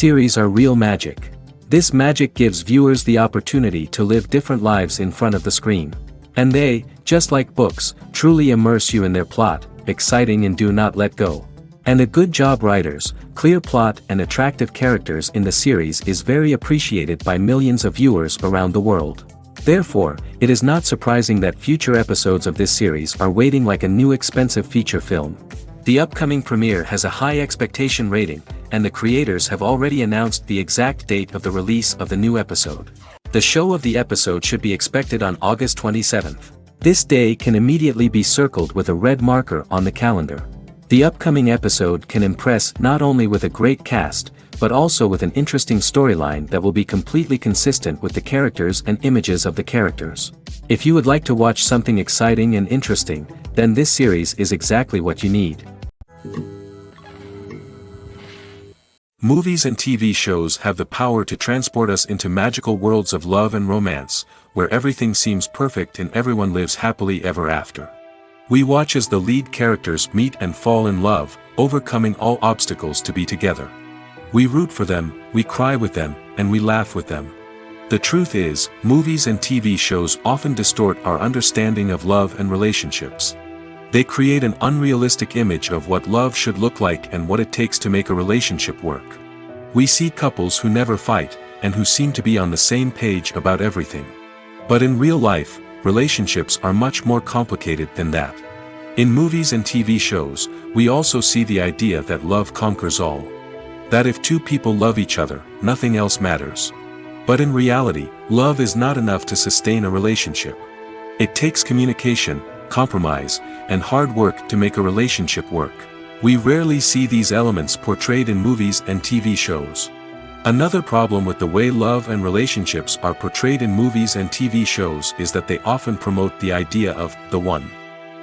series are real magic. This magic gives viewers the opportunity to live different lives in front of the screen. And they, just like books, truly immerse you in their plot, exciting and do not let go. And a good job writers, clear plot and attractive characters in the series is very appreciated by millions of viewers around the world. Therefore, it is not surprising that future episodes of this series are waiting like a new expensive feature film. The upcoming premiere has a high expectation rating, and the creators have already announced the exact date of the release of the new episode. The show of the episode should be expected on August 27th. This day can immediately be circled with a red marker on the calendar. The upcoming episode can impress not only with a great cast, but also with an interesting storyline that will be completely consistent with the characters and images of the characters. If you would like to watch something exciting and interesting, then this series is exactly what you need. Movies and TV shows have the power to transport us into magical worlds of love and romance, where everything seems perfect and everyone lives happily ever after. We watch as the lead characters meet and fall in love, overcoming all obstacles to be together. We root for them, we cry with them, and we laugh with them. The truth is, movies and TV shows often distort our understanding of love and relationships. They create an unrealistic image of what love should look like and what it takes to make a relationship work. We see couples who never fight, and who seem to be on the same page about everything. But in real life, relationships are much more complicated than that. In movies and TV shows, we also see the idea that love conquers all. That if two people love each other, nothing else matters. But in reality, love is not enough to sustain a relationship. It takes communication, compromise, and hard work to make a relationship work. We rarely see these elements portrayed in movies and TV shows. Another problem with the way love and relationships are portrayed in movies and TV shows is that they often promote the idea of the one.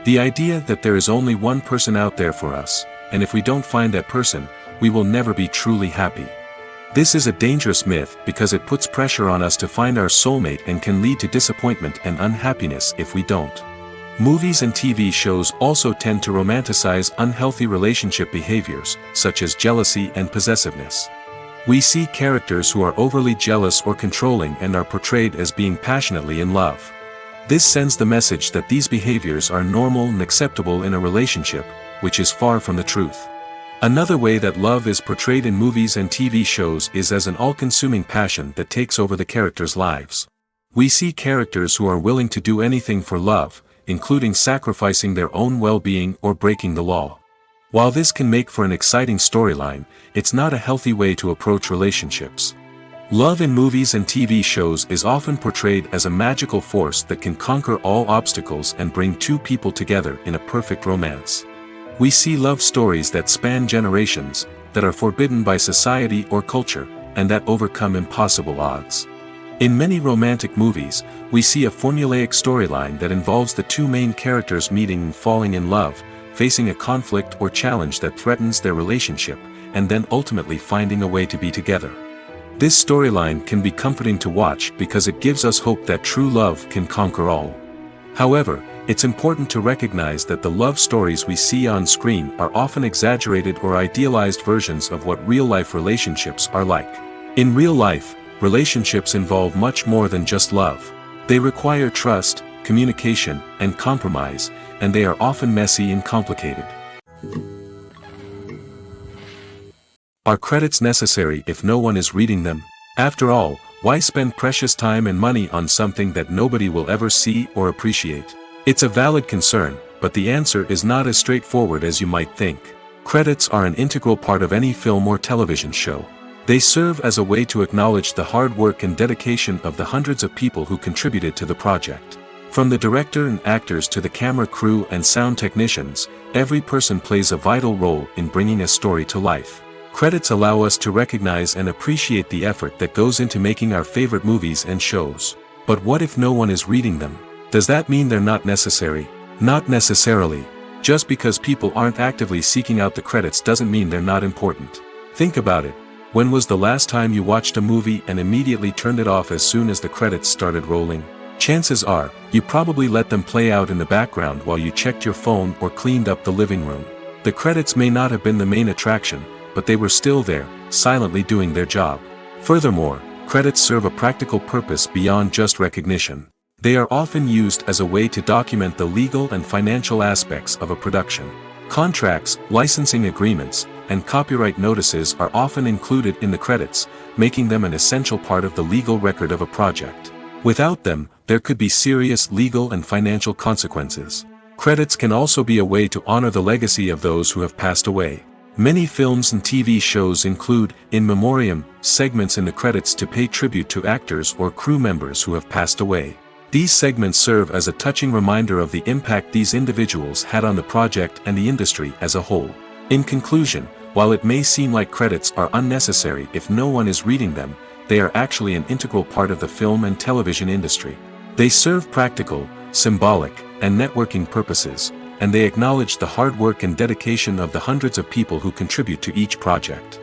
The idea that there is only one person out there for us, and if we don't find that person, we will never be truly happy. This is a dangerous myth because it puts pressure on us to find our soulmate and can lead to disappointment and unhappiness if we don't. Movies and TV shows also tend to romanticize unhealthy relationship behaviors, such as jealousy and possessiveness. We see characters who are overly jealous or controlling and are portrayed as being passionately in love. This sends the message that these behaviors are normal and acceptable in a relationship, which is far from the truth. Another way that love is portrayed in movies and TV shows is as an all-consuming passion that takes over the characters' lives. We see characters who are willing to do anything for love, including sacrificing their own well-being or breaking the law. While this can make for an exciting storyline, it's not a healthy way to approach relationships. Love in movies and TV shows is often portrayed as a magical force that can conquer all obstacles and bring two people together in a perfect romance. We see love stories that span generations, that are forbidden by society or culture, and that overcome impossible odds. In many romantic movies, we see a formulaic storyline that involves the two main characters meeting and falling in love, facing a conflict or challenge that threatens their relationship, and then ultimately finding a way to be together. This storyline can be comforting to watch because it gives us hope that true love can conquer all. However, it's important to recognize that the love stories we see on screen are often exaggerated or idealized versions of what real-life relationships are like. In real life, relationships involve much more than just love. They require trust, communication, and compromise, and they are often messy and complicated. Are credits necessary if no one is reading them? After all, why spend precious time and money on something that nobody will ever see or appreciate? It's a valid concern, but the answer is not as straightforward as you might think. Credits are an integral part of any film or television show. They serve as a way to acknowledge the hard work and dedication of the hundreds of people who contributed to the project. From the director and actors to the camera crew and sound technicians, every person plays a vital role in bringing a story to life. Credits allow us to recognize and appreciate the effort that goes into making our favorite movies and shows. But what if no one is reading them? Does that mean they're not necessary? Not necessarily. Just because people aren't actively seeking out the credits doesn't mean they're not important. Think about it. When was the last time you watched a movie and immediately turned it off as soon as the credits started rolling? Chances are, you probably let them play out in the background while you checked your phone or cleaned up the living room. The credits may not have been the main attraction, but they were still there, silently doing their job. Furthermore, credits serve a practical purpose beyond just recognition. They are often used as a way to document the legal and financial aspects of a production. Contracts, licensing agreements, and copyright notices are often included in the credits, making them an essential part of the legal record of a project. Without them, there could be serious legal and financial consequences. Credits can also be a way to honor the legacy of those who have passed away. Many films and TV shows include, in memoriam, segments in the credits to pay tribute to actors or crew members who have passed away. These segments serve as a touching reminder of the impact these individuals had on the project and the industry as a whole. In conclusion, while it may seem like credits are unnecessary if no one is reading them, they are actually an integral part of the film and television industry. They serve practical, symbolic, and networking purposes, and they acknowledge the hard work and dedication of the hundreds of people who contribute to each project.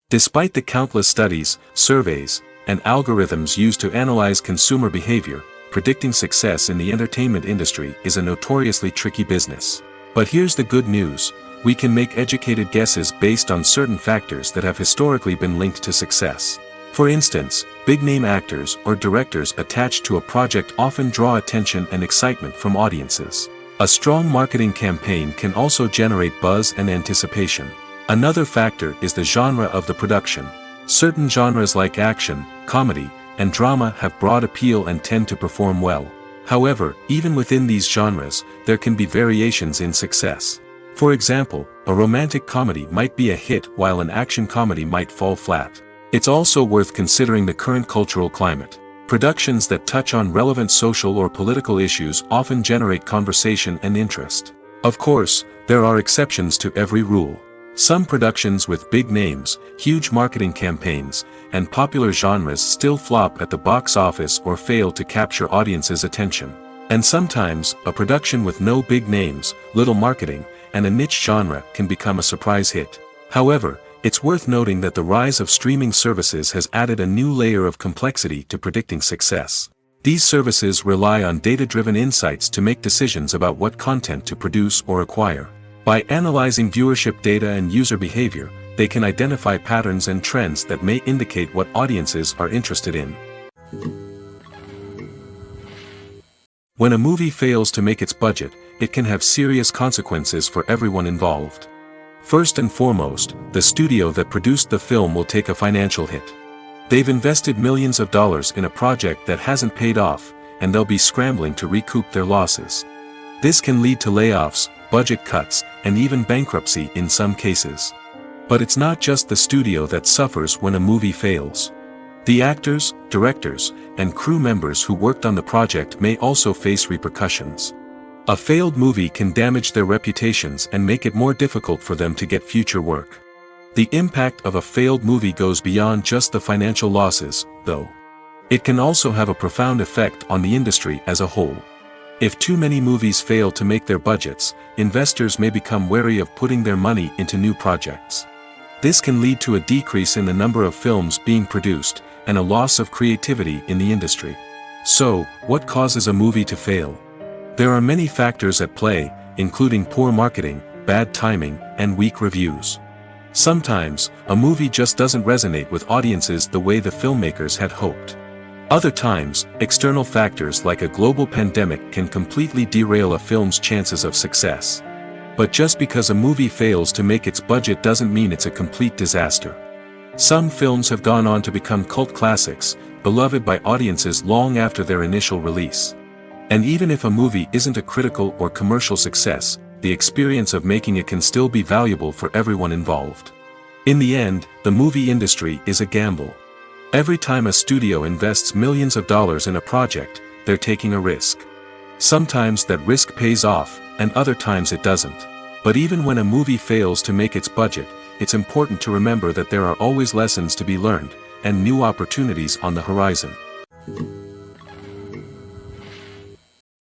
Despite the countless studies, surveys, and algorithms used to analyze consumer behavior, predicting success in the entertainment industry is a notoriously tricky business. But here's the good news: we can make educated guesses based on certain factors that have historically been linked to success. For instance, big-name actors or directors attached to a project often draw attention and excitement from audiences. A strong marketing campaign can also generate buzz and anticipation. Another factor is the genre of the production. Certain genres like action, comedy, and drama have broad appeal and tend to perform well. However, even within these genres, there can be variations in success. For example, a romantic comedy might be a hit while an action comedy might fall flat. It's also worth considering the current cultural climate. Productions that touch on relevant social or political issues often generate conversation and interest. Of course, there are exceptions to every rule. Some productions with big names, huge marketing campaigns, and popular genres still flop at the box office or fail to capture audiences' attention. And sometimes, a production with no big names, little marketing, and a niche genre can become a surprise hit. However, it's worth noting that the rise of streaming services has added a new layer of complexity to predicting success. These services rely on data-driven insights to make decisions about what content to produce or acquire. By analyzing viewership data and user behavior, they can identify patterns and trends that may indicate what audiences are interested in. When a movie fails to make its budget, it can have serious consequences for everyone involved. First and foremost, the studio that produced the film will take a financial hit. They've invested millions of dollars in a project that hasn't paid off, and they'll be scrambling to recoup their losses. This can lead to layoffs, budget cuts, and even bankruptcy in some cases. But it's not just the studio that suffers when a movie fails. The actors, directors, and crew members who worked on the project may also face repercussions. A failed movie can damage their reputations and make it more difficult for them to get future work. The impact of a failed movie goes beyond just the financial losses, though. It can also have a profound effect on the industry as a whole. If too many movies fail to make their budgets, investors may become wary of putting their money into new projects. This can lead to a decrease in the number of films being produced, and a loss of creativity in the industry. So, what causes a movie to fail? There are many factors at play, including poor marketing, bad timing, and weak reviews. Sometimes, a movie just doesn't resonate with audiences the way the filmmakers had hoped. Other times, external factors like a global pandemic can completely derail a film's chances of success. But just because a movie fails to make its budget doesn't mean it's a complete disaster. Some films have gone on to become cult classics, beloved by audiences long after their initial release. And even if a movie isn't a critical or commercial success, the experience of making it can still be valuable for everyone involved. In the end, the movie industry is a gamble. Every time a studio invests millions of dollars in a project, they're taking a risk. Sometimes that risk pays off, and other times it doesn't. But even when a movie fails to make its budget, it's important to remember that there are always lessons to be learned, and new opportunities on the horizon.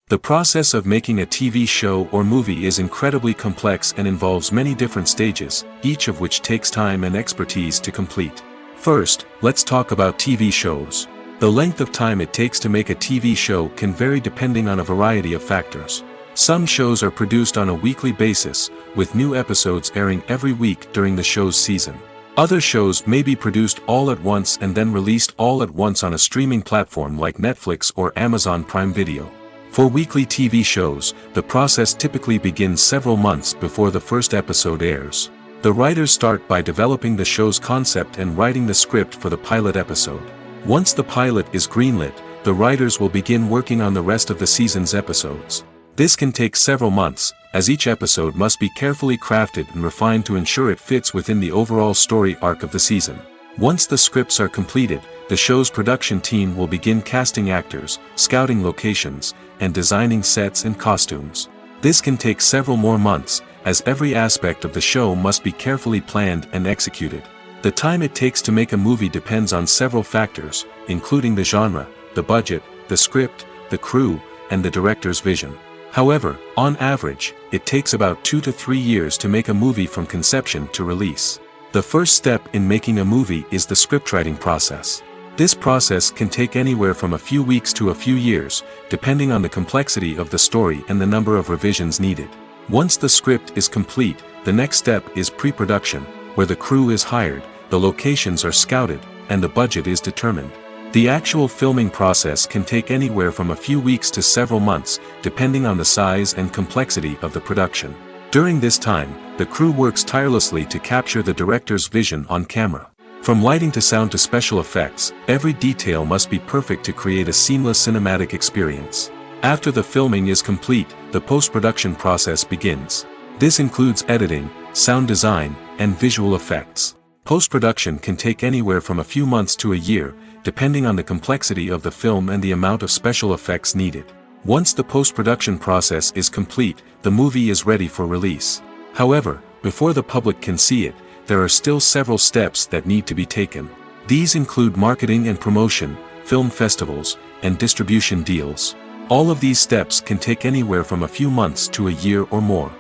The process of making a TV show or movie is incredibly complex and involves many different stages, each of which takes time and expertise to complete. First, let's talk about TV shows. The length of time it takes to make a TV show can vary depending on a variety of factors. Some shows are produced on a weekly basis, with new episodes airing every week during the show's season. Other shows may be produced all at once and then released all at once on a streaming platform like Netflix or Amazon Prime Video. For weekly TV shows, the process typically begins several months before the first episode airs. The writers start by developing the show's concept and writing the script for the pilot episode. Once the pilot is greenlit, the writers will begin working on the rest of the season's episodes. This can take several months, as each episode must be carefully crafted and refined to ensure it fits within the overall story arc of the season. Once the scripts are completed, the show's production team will begin casting actors, scouting locations, and designing sets and costumes. This can take several more months, as every aspect of the show must be carefully planned and executed. The time it takes to make a movie depends on several factors, including the genre, the budget, the script, the crew, and the director's vision. However, on average, it takes about 2 to 3 years to make a movie from conception to release. The first step in making a movie is the scriptwriting process. This process can take anywhere from a few weeks to a few years, depending on the complexity of the story and the number of revisions needed. Once the script is complete, the next step is pre-production, where the crew is hired, the locations are scouted, and the budget is determined. The actual filming process can take anywhere from a few weeks to several months, depending on the size and complexity of the production. During this time, the crew works tirelessly to capture the director's vision on camera. From lighting to sound to special effects, every detail must be perfect to create a seamless cinematic experience. After the filming is complete, the post-production process begins. This includes editing, sound design, and visual effects. Post-production can take anywhere from a few months to a year, depending on the complexity of the film and the amount of special effects needed. Once the post-production process is complete, the movie is ready for release. However, before the public can see it, there are still several steps that need to be taken. These include marketing and promotion, film festivals, and distribution deals. All of these steps can take anywhere from a few months to a year or more.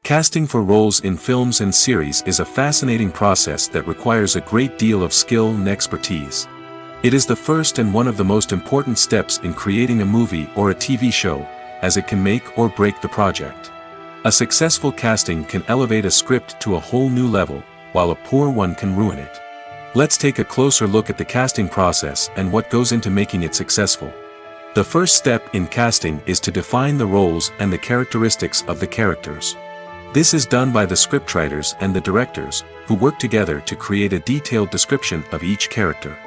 Casting for roles in films and series is a fascinating process that requires a great deal of skill and expertise. It is the first and one of the most important steps in creating a movie or a TV show, as it can make or break the project. A successful casting can elevate a script to a whole new level, while a poor one can ruin it. Let's take a closer look at the casting process and what goes into making it successful. The first step in casting is to define the roles and the characteristics of the characters. This is done by the scriptwriters and the directors, who work together to create a detailed description of each character.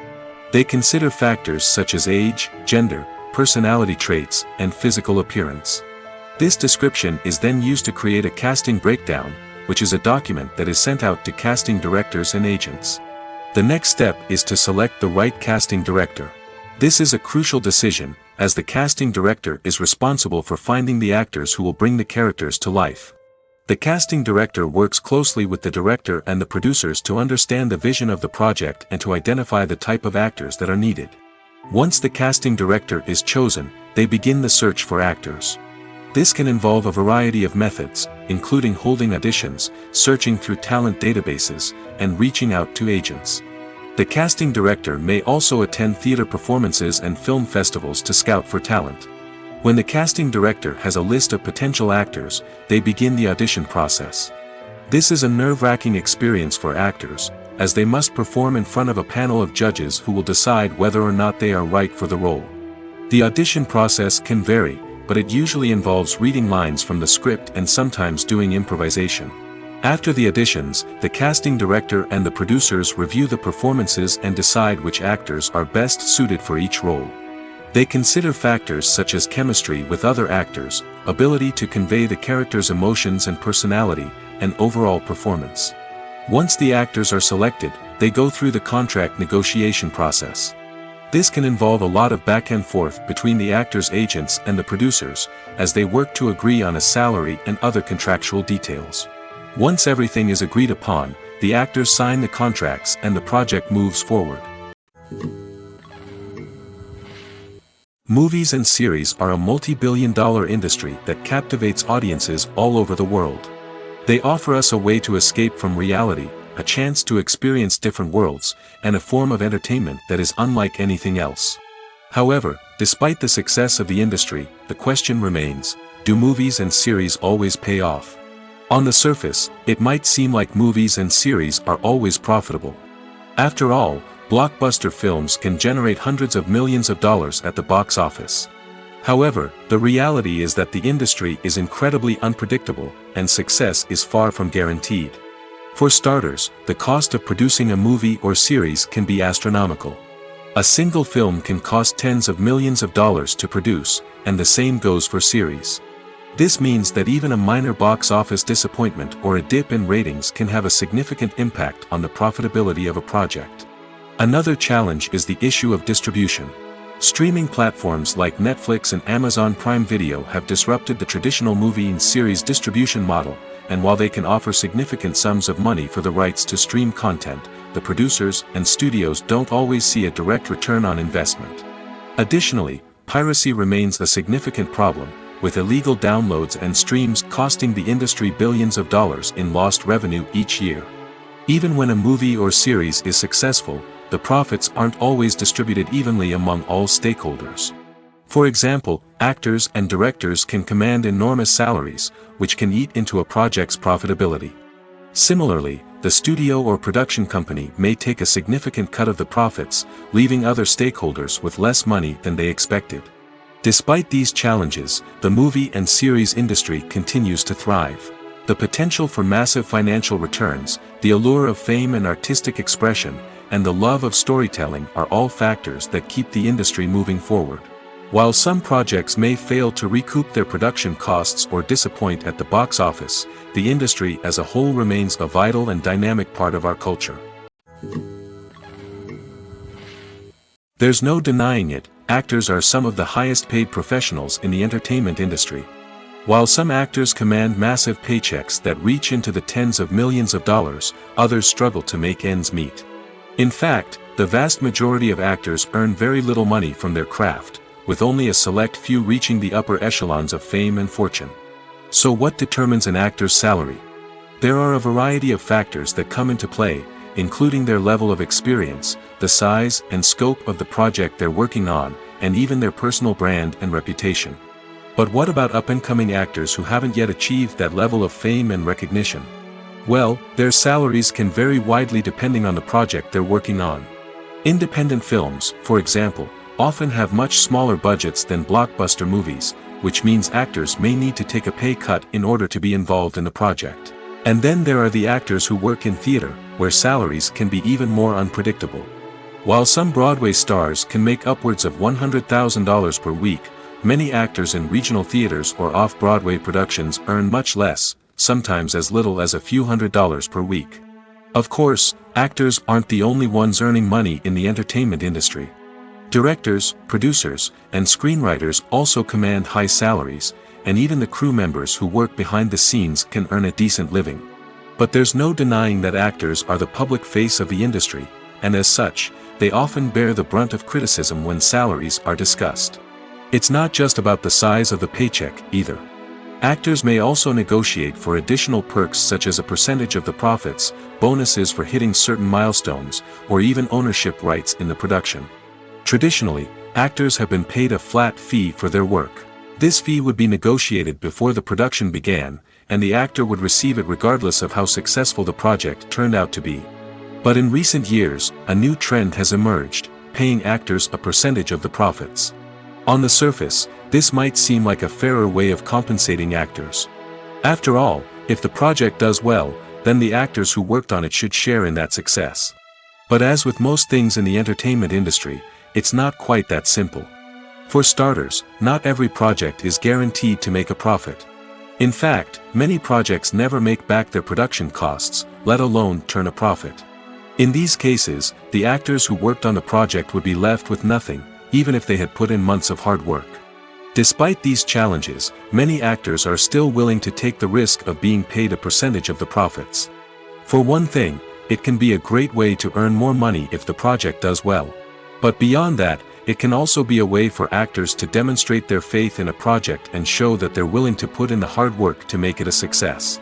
They consider factors such as age, gender, personality traits, and physical appearance. This description is then used to create a casting breakdown, which is a document that is sent out to casting directors and agents. The next step is to select the right casting director. This is a crucial decision, as the casting director is responsible for finding the actors who will bring the characters to life. The casting director works closely with the director and the producers to understand the vision of the project and to identify the type of actors that are needed. Once the casting director is chosen, they begin the search for actors. This can involve a variety of methods, including holding auditions, searching through talent databases, and reaching out to agents. The casting director may also attend theater performances and film festivals to scout for talent. When the casting director has a list of potential actors, they begin the audition process. This is a nerve-wracking experience for actors, as they must perform in front of a panel of judges who will decide whether or not they are right for the role. The audition process can vary, but it usually involves reading lines from the script and sometimes doing improvisation. After the auditions, the casting director and the producers review the performances and decide which actors are best suited for each role. They consider factors such as chemistry with other actors, ability to convey the character's emotions and personality, and overall performance. Once the actors are selected, they go through the contract negotiation process. This can involve a lot of back and forth between the actors' agents and the producers, as they work to agree on a salary and other contractual details. Once everything is agreed upon, the actors sign the contracts and the project moves forward. Movies and series are a multi-billion-dollar industry that captivates audiences all over the world. They offer us a way to escape from reality, a chance to experience different worlds, and a form of entertainment that is unlike anything else. However, despite the success of the industry, the question remains, do movies and series always pay off? On the surface, it might seem like movies and series are always profitable. After all, blockbuster films can generate hundreds of millions of dollars at the box office. However, the reality is that the industry is incredibly unpredictable, and success is far from guaranteed. For starters, the cost of producing a movie or series can be astronomical. A single film can cost tens of millions of dollars to produce, and the same goes for series. This means that even a minor box office disappointment or a dip in ratings can have a significant impact on the profitability of a project. Another challenge is the issue of distribution. Streaming platforms like Netflix and Amazon Prime Video have disrupted the traditional movie and series distribution model, and while they can offer significant sums of money for the rights to stream content, the producers and studios don't always see a direct return on investment. Additionally, piracy remains a significant problem, with illegal downloads and streams costing the industry billions of dollars in lost revenue each year. Even when a movie or series is successful, the profits aren't always distributed evenly among all stakeholders. For example, actors and directors can command enormous salaries, which can eat into a project's profitability. Similarly, the studio or production company may take a significant cut of the profits, leaving other stakeholders with less money than they expected. Despite these challenges, the movie and series industry continues to thrive. The potential for massive financial returns, the allure of fame and artistic expression, and the love of storytelling are all factors that keep the industry moving forward. While some projects may fail to recoup their production costs or disappoint at the box office, the industry as a whole remains a vital and dynamic part of our culture. There's no denying it, actors are some of the highest paid professionals in the entertainment industry. While some actors command massive paychecks that reach into the tens of millions of dollars, others struggle to make ends meet. In fact, the vast majority of actors earn very little money from their craft, with only a select few reaching the upper echelons of fame and fortune. So what determines an actor's salary? There are a variety of factors that come into play, including their level of experience, the size and scope of the project they're working on, and even their personal brand and reputation. But what about up-and-coming actors who haven't yet achieved that level of fame and recognition? Well, their salaries can vary widely depending on the project they're working on. Independent films, for example, often have much smaller budgets than blockbuster movies, which means actors may need to take a pay cut in order to be involved in the project. And then there are the actors who work in theater, where salaries can be even more unpredictable. While some Broadway stars can make upwards of $100,000 per week, many actors in regional theaters or off-Broadway productions earn much less, sometimes as little as a few $100s per week. Of course, actors aren't the only ones earning money in the entertainment industry. Directors, producers, and screenwriters also command high salaries, and even the crew members who work behind the scenes can earn a decent living. But there's no denying that actors are the public face of the industry, and as such, they often bear the brunt of criticism when salaries are discussed. It's not just about the size of the paycheck, either. Actors may also negotiate for additional perks such as a percentage of the profits, bonuses for hitting certain milestones, or even ownership rights in the production. Traditionally, actors have been paid a flat fee for their work. This fee would be negotiated before the production began, and the actor would receive it regardless of how successful the project turned out to be. But in recent years, a new trend has emerged, paying actors a percentage of the profits. On the surface, this might seem like a fairer way of compensating actors. After all, if the project does well, then the actors who worked on it should share in that success. But as with most things in the entertainment industry, it's not quite that simple. For starters, not every project is guaranteed to make a profit. In fact, many projects never make back their production costs, let alone turn a profit. In these cases, the actors who worked on the project would be left with nothing, even if they had put in months of hard work. Despite these challenges, many actors are still willing to take the risk of being paid a percentage of the profits. For one thing, it can be a great way to earn more money if the project does well. But beyond that, it can also be a way for actors to demonstrate their faith in a project and show that they're willing to put in the hard work to make it a success.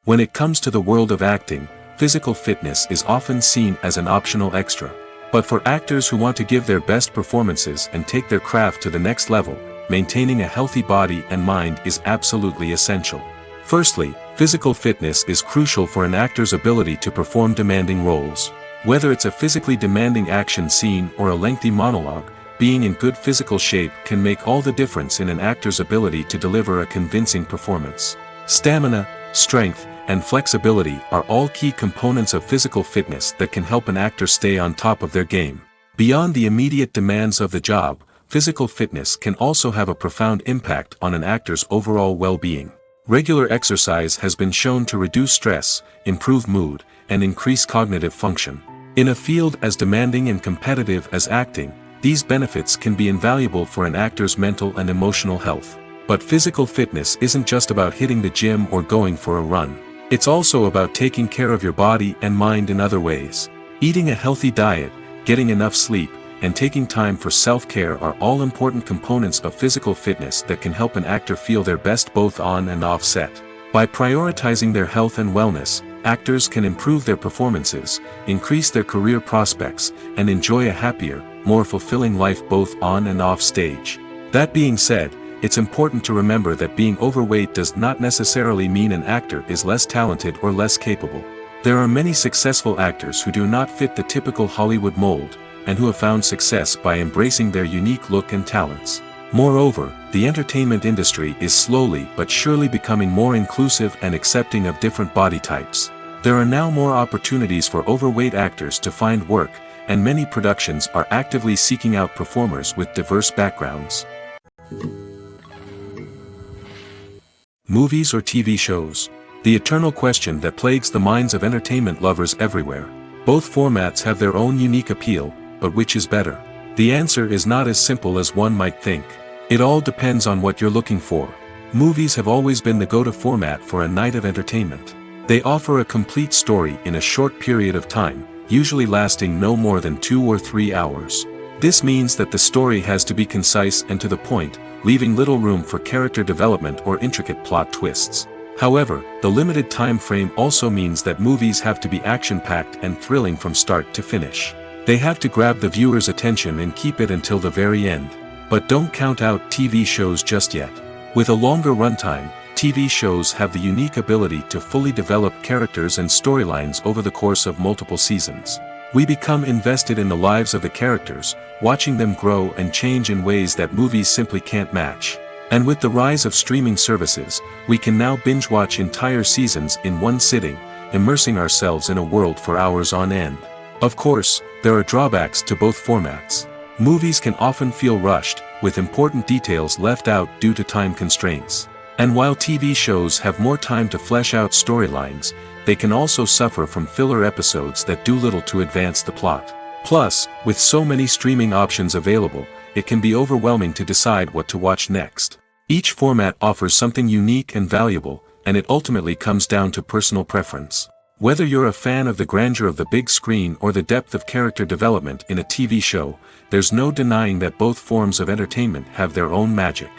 When it comes to the world of acting, physical fitness is often seen as an optional extra. But for actors who want to give their best performances and take their craft to the next level, maintaining a healthy body and mind is absolutely essential. Firstly, physical fitness is crucial for an actor's ability to perform demanding roles. Whether it's a physically demanding action scene or a lengthy monologue, being in good physical shape can make all the difference in an actor's ability to deliver a convincing performance. Stamina, strength, and flexibility are all key components of physical fitness that can help an actor stay on top of their game. Beyond the immediate demands of the job, physical fitness can also have a profound impact on an actor's overall well-being. Regular exercise has been shown to reduce stress, improve mood, and increase cognitive function. In a field as demanding and competitive as acting, these benefits can be invaluable for an actor's mental and emotional health. But physical fitness isn't just about hitting the gym or going for a run. It's also about taking care of your body and mind in other ways. Eating a healthy diet, getting enough sleep, and taking time for self-care are all important components of physical fitness that can help an actor feel their best both on and off set. By prioritizing their health and wellness, actors can improve their performances, increase their career prospects, and enjoy a happier, more fulfilling life both on and off stage. That being said, it's important to remember that being overweight does not necessarily mean an actor is less talented or less capable. There are many successful actors who do not fit the typical Hollywood mold, and who have found success by embracing their unique look and talents. Moreover, the entertainment industry is slowly but surely becoming more inclusive and accepting of different body types. There are now more opportunities for overweight actors to find work, and many productions are actively seeking out performers with diverse backgrounds. Movies or TV shows? The eternal question that plagues the minds of entertainment lovers everywhere. Both formats have their own unique appeal, but which is better? The answer is not as simple as one might think. It all depends on what you're looking for. Movies have always been the go-to format for a night of entertainment. They offer a complete story in a short period of time, usually lasting no more than 2 or 3 hours. This means that the story has to be concise and to the point, leaving little room for character development or intricate plot twists. However, the limited time frame also means that movies have to be action-packed and thrilling from start to finish. They have to grab the viewer's attention and keep it until the very end. But don't count out TV shows just yet. With a longer runtime, TV shows have the unique ability to fully develop characters and storylines over the course of multiple seasons. We become invested in the lives of the characters, watching them grow and change in ways that movies simply can't match. And with the rise of streaming services, we can now binge-watch entire seasons in one sitting, immersing ourselves in a world for hours on end. Of course, there are drawbacks to both formats. Movies can often feel rushed, with important details left out due to time constraints. And while TV shows have more time to flesh out storylines, they can also suffer from filler episodes that do little to advance the plot. Plus, with so many streaming options available, it can be overwhelming to decide what to watch next. Each format offers something unique and valuable, and it ultimately comes down to personal preference. Whether you're a fan of the grandeur of the big screen or the depth of character development in a TV show, there's no denying that both forms of entertainment have their own magic.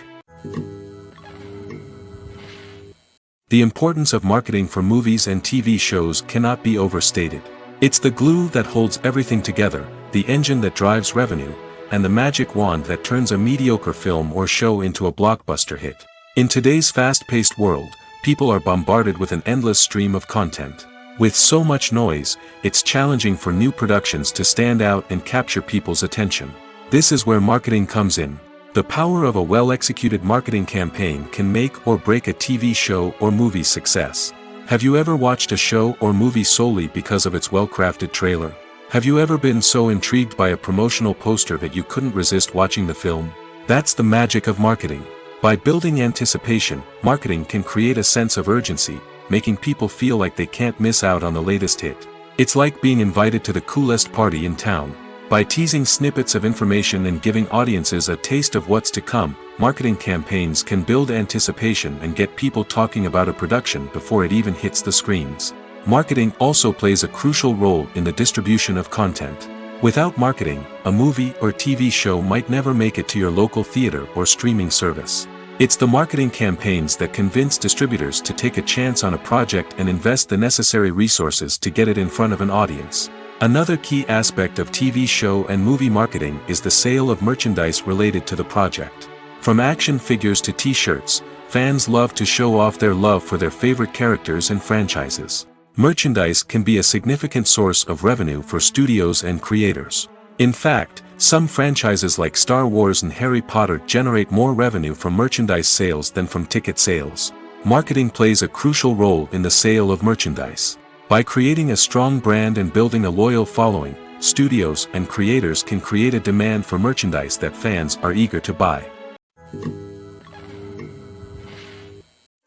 The importance of marketing for movies and TV shows cannot be overstated. It's the glue that holds everything together, the engine that drives revenue, and the magic wand that turns a mediocre film or show into a blockbuster hit. In today's fast-paced world, people are bombarded with an endless stream of content. With so much noise, it's challenging for new productions to stand out and capture people's attention. This is where marketing comes in. The power of a well-executed marketing campaign can make or break a TV show or movie's success. Have you ever watched a show or movie solely because of its well-crafted trailer? Have you ever been so intrigued by a promotional poster that you couldn't resist watching the film? That's the magic of marketing. By building anticipation, marketing can create a sense of urgency, making people feel like they can't miss out on the latest hit. It's like being invited to the coolest party in town. By teasing snippets of information and giving audiences a taste of what's to come, marketing campaigns can build anticipation and get people talking about a production before it even hits the screens. Marketing also plays a crucial role in the distribution of content. Without marketing, a movie or TV show might never make it to your local theater or streaming service. It's the marketing campaigns that convince distributors to take a chance on a project and invest the necessary resources to get it in front of an audience. Another key aspect of TV show and movie marketing is the sale of merchandise related to the project. From action figures to t-shirts, fans love to show off their love for their favorite characters and franchises. Merchandise can be a significant source of revenue for studios and creators. In fact, some franchises like Star Wars and Harry Potter generate more revenue from merchandise sales than from ticket sales. Marketing plays a crucial role in the sale of merchandise. By creating a strong brand and building a loyal following, studios and creators can create a demand for merchandise that fans are eager to buy.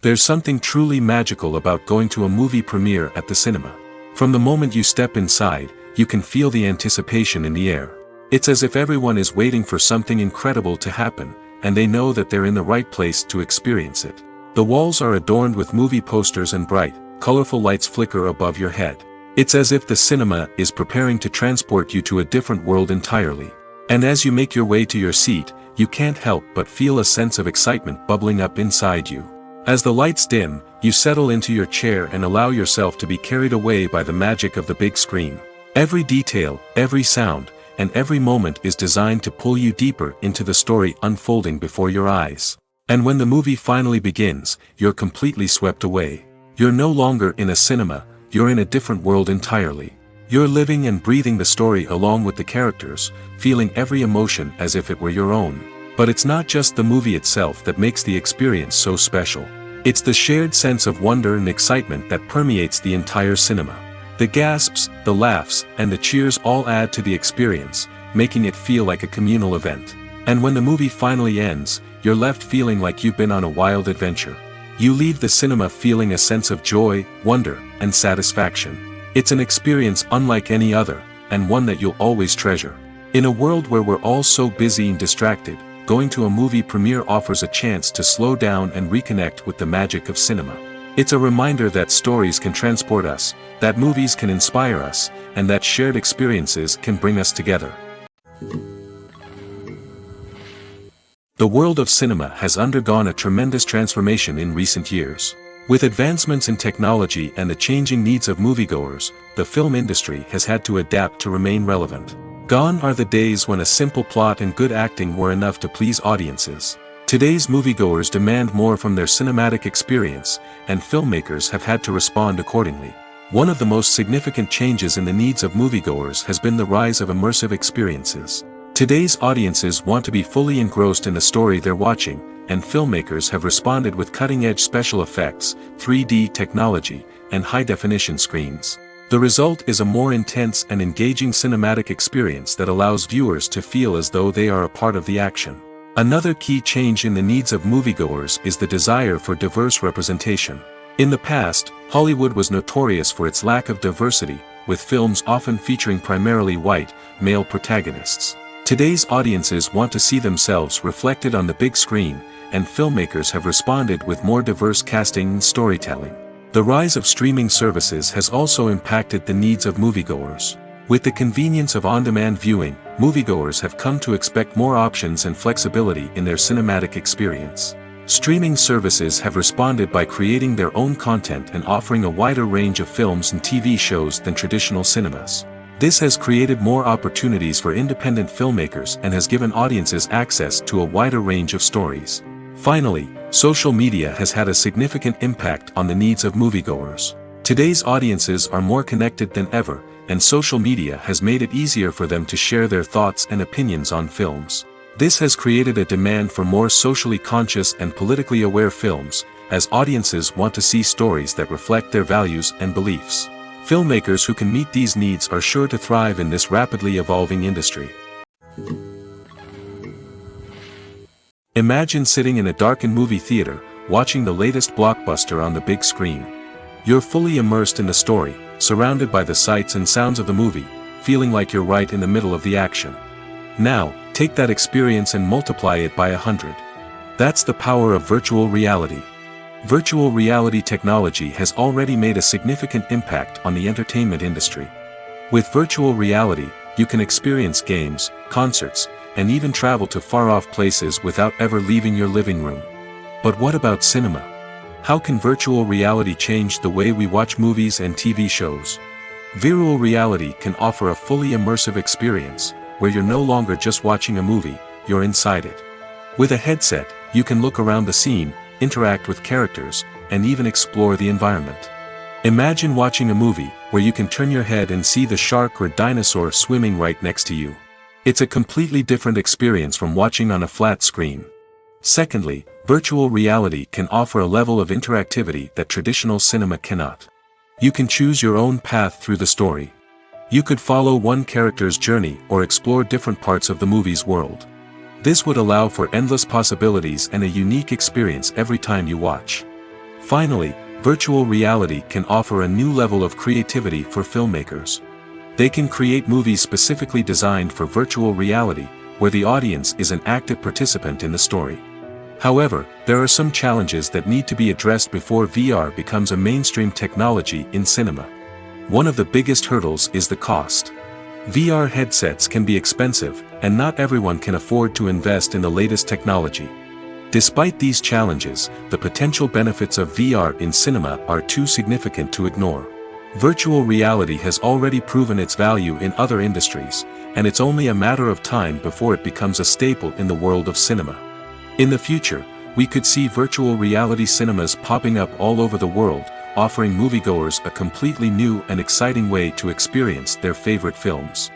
There's something truly magical about going to a movie premiere at the cinema. From the moment you step inside, you can feel the anticipation in the air. It's as if everyone is waiting for something incredible to happen, and they know that they're in the right place to experience it. The walls are adorned with movie posters and bright, colorful lights flicker above your head. It's as if the cinema is preparing to transport you to a different world entirely. And as you make your way to your seat, you can't help but feel a sense of excitement bubbling up inside you. As the lights dim, you settle into your chair and allow yourself to be carried away by the magic of the big screen. Every detail, every sound, and every moment is designed to pull you deeper into the story unfolding before your eyes. And when the movie finally begins, you're completely swept away. You're no longer in a cinema, you're in a different world entirely. You're living and breathing the story along with the characters, feeling every emotion as if it were your own. But it's not just the movie itself that makes the experience so special. It's the shared sense of wonder and excitement that permeates the entire cinema. The gasps, the laughs, and the cheers all add to the experience, making it feel like a communal event. And when the movie finally ends, you're left feeling like you've been on a wild adventure. You leave the cinema feeling a sense of joy, wonder, and satisfaction. It's an experience unlike any other, and one that you'll always treasure. In a world where we're all so busy and distracted, going to a movie premiere offers a chance to slow down and reconnect with the magic of cinema. It's a reminder that stories can transport us, that movies can inspire us, and that shared experiences can bring us together. The world of cinema has undergone a tremendous transformation in recent years. With advancements in technology and the changing needs of moviegoers, the film industry has had to adapt to remain relevant. Gone are the days when a simple plot and good acting were enough to please audiences. Today's moviegoers demand more from their cinematic experience, and filmmakers have had to respond accordingly. One of the most significant changes in the needs of moviegoers has been the rise of immersive experiences. Today's audiences want to be fully engrossed in the story they're watching, and filmmakers have responded with cutting-edge special effects, 3D technology, and high-definition screens. The result is a more intense and engaging cinematic experience that allows viewers to feel as though they are a part of the action. Another key change in the needs of moviegoers is the desire for diverse representation. In the past, Hollywood was notorious for its lack of diversity, with films often featuring primarily white, male protagonists. Today's audiences want to see themselves reflected on the big screen, and filmmakers have responded with more diverse casting and storytelling. The rise of streaming services has also impacted the needs of moviegoers. With the convenience of on-demand viewing, moviegoers have come to expect more options and flexibility in their cinematic experience. Streaming services have responded by creating their own content and offering a wider range of films and TV shows than traditional cinemas. This has created more opportunities for independent filmmakers and has given audiences access to a wider range of stories. Finally, social media has had a significant impact on the needs of moviegoers. Today's audiences are more connected than ever, and social media has made it easier for them to share their thoughts and opinions on films. This has created a demand for more socially conscious and politically aware films, as audiences want to see stories that reflect their values and beliefs. Filmmakers who can meet these needs are sure to thrive in this rapidly evolving industry. Imagine sitting in a darkened movie theater, watching the latest blockbuster on the big screen. You're fully immersed in the story, surrounded by the sights and sounds of the movie, feeling like you're right in the middle of the action. Now, take that experience and multiply it by 100. That's the power of virtual reality. Virtual reality technology has already made a significant impact on the entertainment industry. With virtual reality, you can experience games, concerts, and even travel to far-off places without ever leaving your living room. But what about cinema? How can virtual reality change the way we watch movies and TV shows? Virtual reality can offer a fully immersive experience, where you're no longer just watching a movie, you're inside it. With a headset, you can look around the scene, interact with characters, and even explore the environment. Imagine watching a movie, where you can turn your head and see the shark or dinosaur swimming right next to you. It's a completely different experience from watching on a flat screen. Secondly, virtual reality can offer a level of interactivity that traditional cinema cannot. You can choose your own path through the story. You could follow one character's journey or explore different parts of the movie's world. This would allow for endless possibilities and a unique experience every time you watch. Finally, virtual reality can offer a new level of creativity for filmmakers. They can create movies specifically designed for virtual reality, where the audience is an active participant in the story. However, there are some challenges that need to be addressed before VR becomes a mainstream technology in cinema. One of the biggest hurdles is the cost. VR headsets can be expensive, and not everyone can afford to invest in the latest technology. Despite these challenges, the potential benefits of VR in cinema are too significant to ignore. Virtual reality has already proven its value in other industries, and it's only a matter of time before it becomes a staple in the world of cinema. In the future, we could see virtual reality cinemas popping up all over the world, offering moviegoers a completely new and exciting way to experience their favorite films.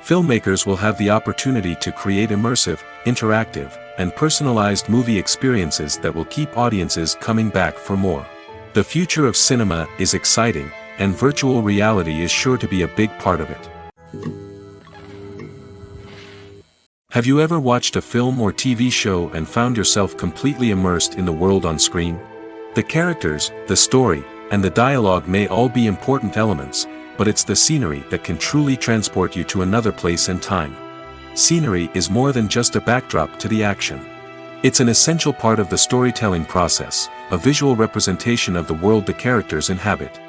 Filmmakers will have the opportunity to create immersive, interactive, and personalized movie experiences that will keep audiences coming back for more. The future of cinema is exciting, and virtual reality is sure to be a big part of it. Have you ever watched a film or TV show and found yourself completely immersed in the world on screen? The characters, the story, and the dialogue may all be important elements, but it's the scenery that can truly transport you to another place and time. Scenery is more than just a backdrop to the action. It's an essential part of the storytelling process, a visual representation of the world the characters inhabit.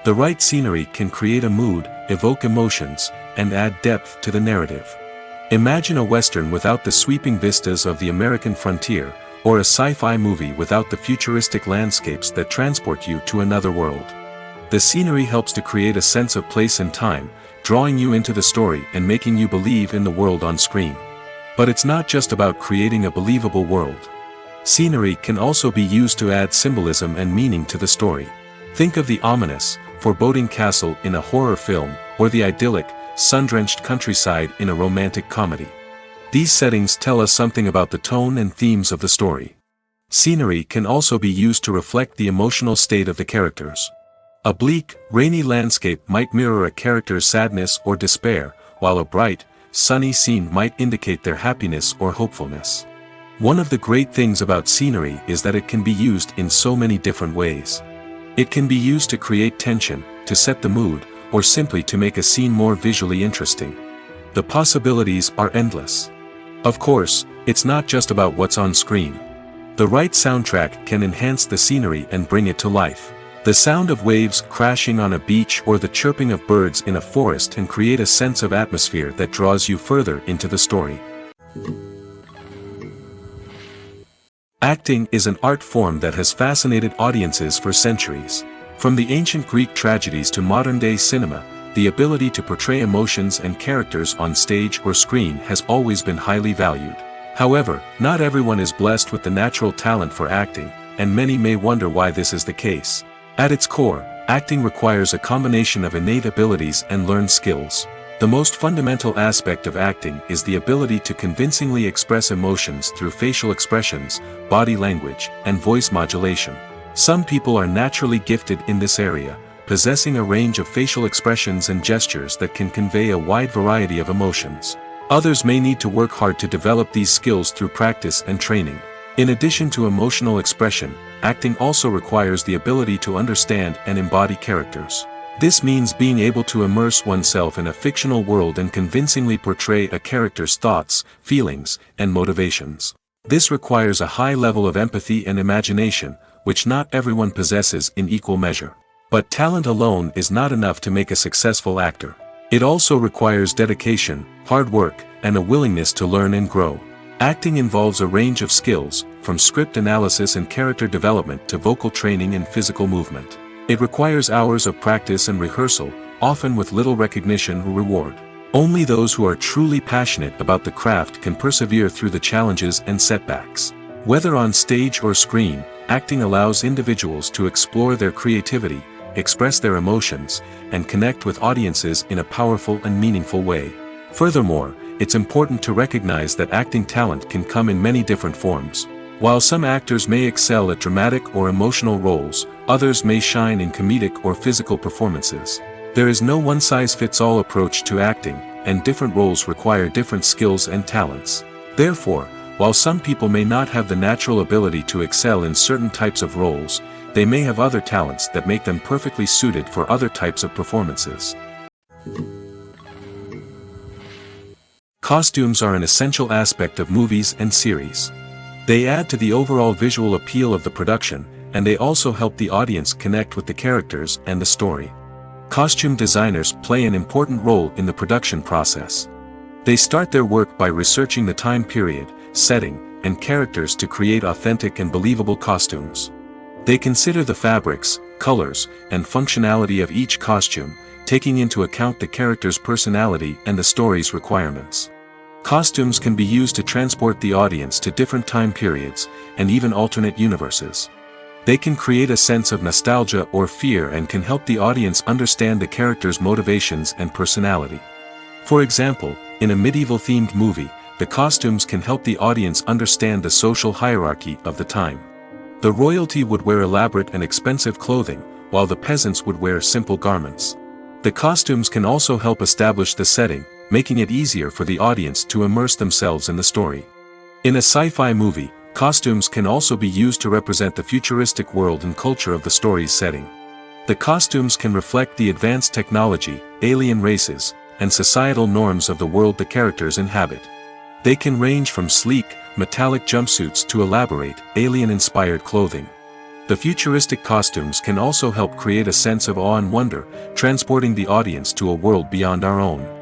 The right scenery can create a mood, evoke emotions, and add depth to the narrative. Imagine a Western without the sweeping vistas of the American frontier, or a sci-fi movie without the futuristic landscapes that transport you to another world. The scenery helps to create a sense of place and time, drawing you into the story and making you believe in the world on screen. But it's not just about creating a believable world. Scenery can also be used to add symbolism and meaning to the story. Think of the ominous, foreboding castle in a horror film, or the idyllic, sun-drenched countryside in a romantic comedy. These settings tell us something about the tone and themes of the story. Scenery can also be used to reflect the emotional state of the characters. A bleak, rainy landscape might mirror a character's sadness or despair, while a bright, sunny scene might indicate their happiness or hopefulness. One of the great things about scenery is that it can be used in so many different ways. It can be used to create tension, to set the mood, or simply to make a scene more visually interesting. The possibilities are endless. Of course, it's not just about what's on screen. The right soundtrack can enhance the scenery and bring it to life. The sound of waves crashing on a beach or the chirping of birds in a forest can create a sense of atmosphere that draws you further into the story. Acting is an art form that has fascinated audiences for centuries. From the ancient Greek tragedies to modern-day cinema, the ability to portray emotions and characters on stage or screen has always been highly valued. However, not everyone is blessed with the natural talent for acting, and many may wonder why this is the case. At its core, acting requires a combination of innate abilities and learned skills. The most fundamental aspect of acting is the ability to convincingly express emotions through facial expressions, body language, and voice modulation. Some people are naturally gifted in this area, possessing a range of facial expressions and gestures that can convey a wide variety of emotions. Others may need to work hard to develop these skills through practice and training. In addition to emotional expression, acting also requires the ability to understand and embody characters. This means being able to immerse oneself in a fictional world and convincingly portray a character's thoughts, feelings, and motivations. This requires a high level of empathy and imagination, which not everyone possesses in equal measure. But talent alone is not enough to make a successful actor. It also requires dedication, hard work, and a willingness to learn and grow. Acting involves a range of skills, from script analysis and character development to vocal training and physical movement. It requires hours of practice and rehearsal, often with little recognition or reward. Only those who are truly passionate about the craft can persevere through the challenges and setbacks. Whether on stage or screen, acting allows individuals to explore their creativity, express their emotions, and connect with audiences in a powerful and meaningful way. Furthermore, it's important to recognize that acting talent can come in many different forms. While some actors may excel at dramatic or emotional roles, others may shine in comedic or physical performances. There is no one-size-fits-all approach to acting, and different roles require different skills and talents. Therefore, while some people may not have the natural ability to excel in certain types of roles, they may have other talents that make them perfectly suited for other types of performances. Costumes are an essential aspect of movies and series. They add to the overall visual appeal of the production, and they also help the audience connect with the characters and the story. Costume designers play an important role in the production process. They start their work by researching the time period, setting, and characters to create authentic and believable costumes. They consider the fabrics, colors, and functionality of each costume, taking into account the character's personality and the story's requirements. Costumes can be used to transport the audience to different time periods, and even alternate universes. They can create a sense of nostalgia or fear and can help the audience understand the character's motivations and personality. For example, in a medieval-themed movie, the costumes can help the audience understand the social hierarchy of the time. The royalty would wear elaborate and expensive clothing, while the peasants would wear simple garments. The costumes can also help establish the setting, making it easier for the audience to immerse themselves in the story. In a sci-fi movie, costumes can also be used to represent the futuristic world and culture of the story's setting. The costumes can reflect the advanced technology, alien races, and societal norms of the world the characters inhabit. They can range from sleek, metallic jumpsuits to elaborate, alien-inspired clothing. The futuristic costumes can also help create a sense of awe and wonder, transporting the audience to a world beyond our own.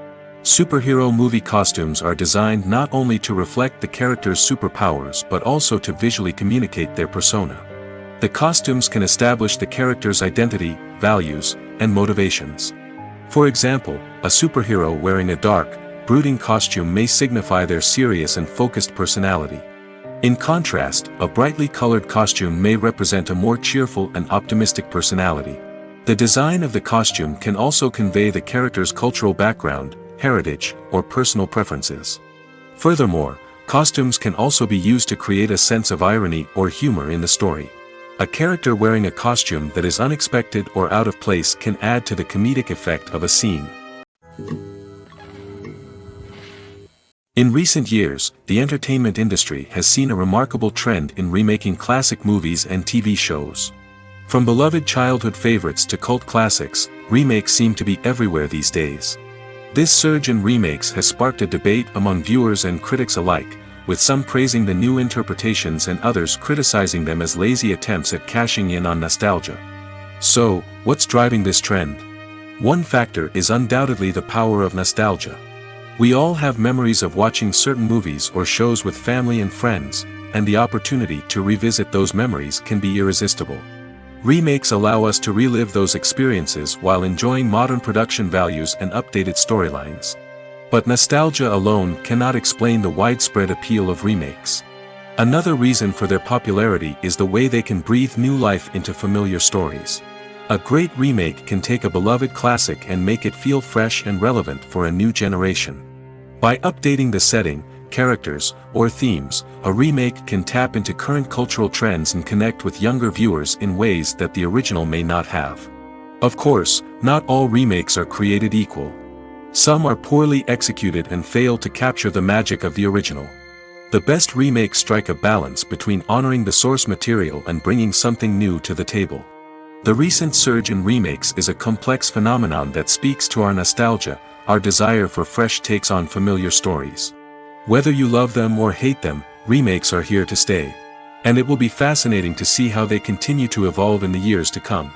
Superhero movie costumes are designed not only to reflect the character's superpowers but also to visually communicate their persona. The costumes can establish the character's identity, values, and motivations. For example, a superhero wearing a dark, brooding costume may signify their serious and focused personality. In contrast, a brightly colored costume may represent a more cheerful and optimistic personality. The design of the costume can also convey the character's cultural background, heritage, or personal preferences. Furthermore, costumes can also be used to create a sense of irony or humor in the story. A character wearing a costume that is unexpected or out of place can add to the comedic effect of a scene. In recent years, the entertainment industry has seen a remarkable trend in remaking classic movies and TV shows. From beloved childhood favorites to cult classics, remakes seem to be everywhere these days. This surge in remakes has sparked a debate among viewers and critics alike, with some praising the new interpretations and others criticizing them as lazy attempts at cashing in on nostalgia. So, what's driving this trend? One factor is undoubtedly the power of nostalgia. We all have memories of watching certain movies or shows with family and friends, and the opportunity to revisit those memories can be irresistible. Remakes allow us to relive those experiences while enjoying modern production values and updated storylines. But nostalgia alone cannot explain the widespread appeal of remakes. Another reason for their popularity is the way they can breathe new life into familiar stories. A great remake can take a beloved classic and make it feel fresh and relevant for a new generation. By updating the setting, characters, or themes, a remake can tap into current cultural trends and connect with younger viewers in ways that the original may not have. Of course, not all remakes are created equal. Some are poorly executed and fail to capture the magic of the original. The best remakes strike a balance between honoring the source material and bringing something new to the table. The recent surge in remakes is a complex phenomenon that speaks to our nostalgia, our desire for fresh takes on familiar stories. Whether you love them or hate them, remakes are here to stay. And it will be fascinating to see how they continue to evolve in the years to come.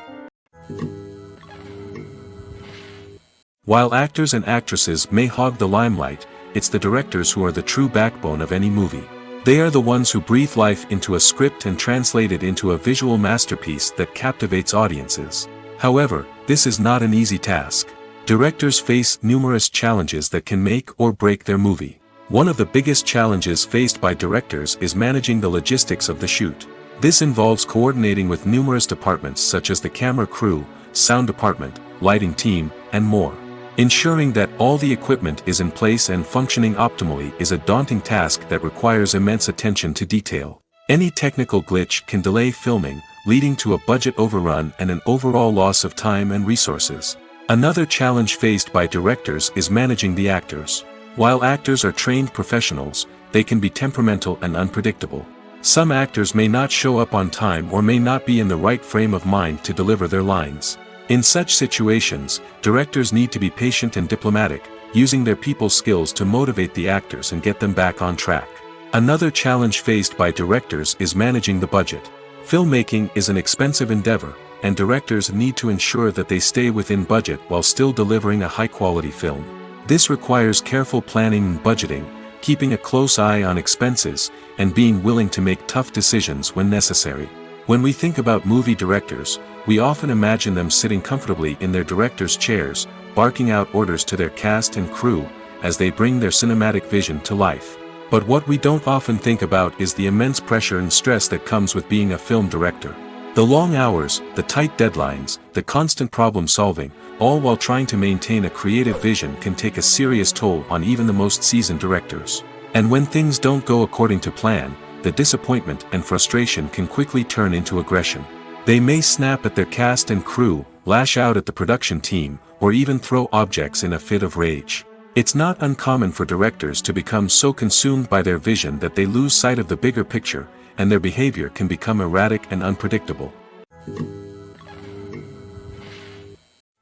While actors and actresses may hog the limelight, it's the directors who are the true backbone of any movie. They are the ones who breathe life into a script and translate it into a visual masterpiece that captivates audiences. However, this is not an easy task. Directors face numerous challenges that can make or break their movie. One of the biggest challenges faced by directors is managing the logistics of the shoot. This involves coordinating with numerous departments such as the camera crew, sound department, lighting team, and more. Ensuring that all the equipment is in place and functioning optimally is a daunting task that requires immense attention to detail. Any technical glitch can delay filming, leading to a budget overrun and an overall loss of time and resources. Another challenge faced by directors is managing the actors. While actors are trained professionals, they can be temperamental and unpredictable. Some actors may not show up on time or may not be in the right frame of mind to deliver their lines. In such situations, directors need to be patient and diplomatic, using their people skills to motivate the actors and get them back on track. Another challenge faced by directors is managing the budget. Filmmaking is an expensive endeavor, and directors need to ensure that they stay within budget while still delivering a high-quality film. This requires careful planning and budgeting, keeping a close eye on expenses, and being willing to make tough decisions when necessary. When we think about movie directors, we often imagine them sitting comfortably in their director's chairs, barking out orders to their cast and crew, as they bring their cinematic vision to life. But what we don't often think about is the immense pressure and stress that comes with being a film director. The long hours, the tight deadlines, the constant problem solving, all while trying to maintain a creative vision can take a serious toll on even the most seasoned directors. And when things don't go according to plan, the disappointment and frustration can quickly turn into aggression. They may snap at their cast and crew, lash out at the production team, or even throw objects in a fit of rage. It's not uncommon for directors to become so consumed by their vision that they lose sight of the bigger picture, and their behavior can become erratic and unpredictable.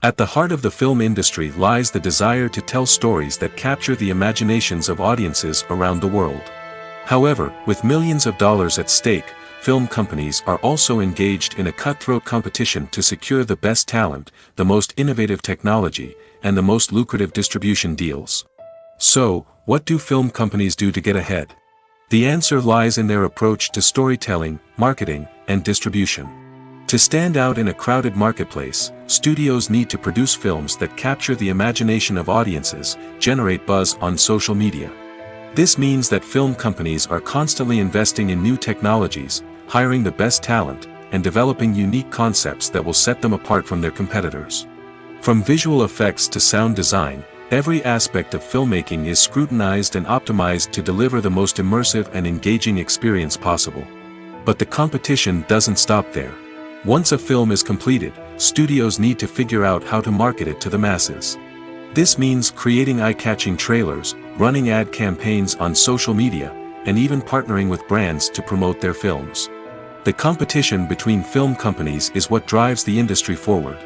At the heart of the film industry lies the desire to tell stories that capture the imaginations of audiences around the world. However, with millions of dollars at stake, film companies are also engaged in a cutthroat competition to secure the best talent, the most innovative technology, and the most lucrative distribution deals. So, what do film companies do to get ahead? The answer lies in their approach to storytelling, marketing, and distribution. To stand out in a crowded marketplace, studios need to produce films that capture the imagination of audiences, generate buzz on social media. This means that film companies are constantly investing in new technologies, hiring the best talent, and developing unique concepts that will set them apart from their competitors. From visual effects to sound design, every aspect of filmmaking is scrutinized and optimized to deliver the most immersive and engaging experience possible. But the competition doesn't stop there. Once a film is completed, studios need to figure out how to market it to the masses. This means creating eye-catching trailers, running ad campaigns on social media, and even partnering with brands to promote their films. The competition between film companies is what drives the industry forward.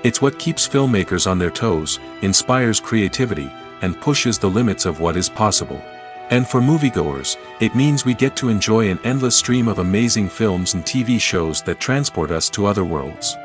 It's what keeps filmmakers on their toes, inspires creativity, and pushes the limits of what is possible. And for moviegoers, it means we get to enjoy an endless stream of amazing films and TV shows that transport us to other worlds.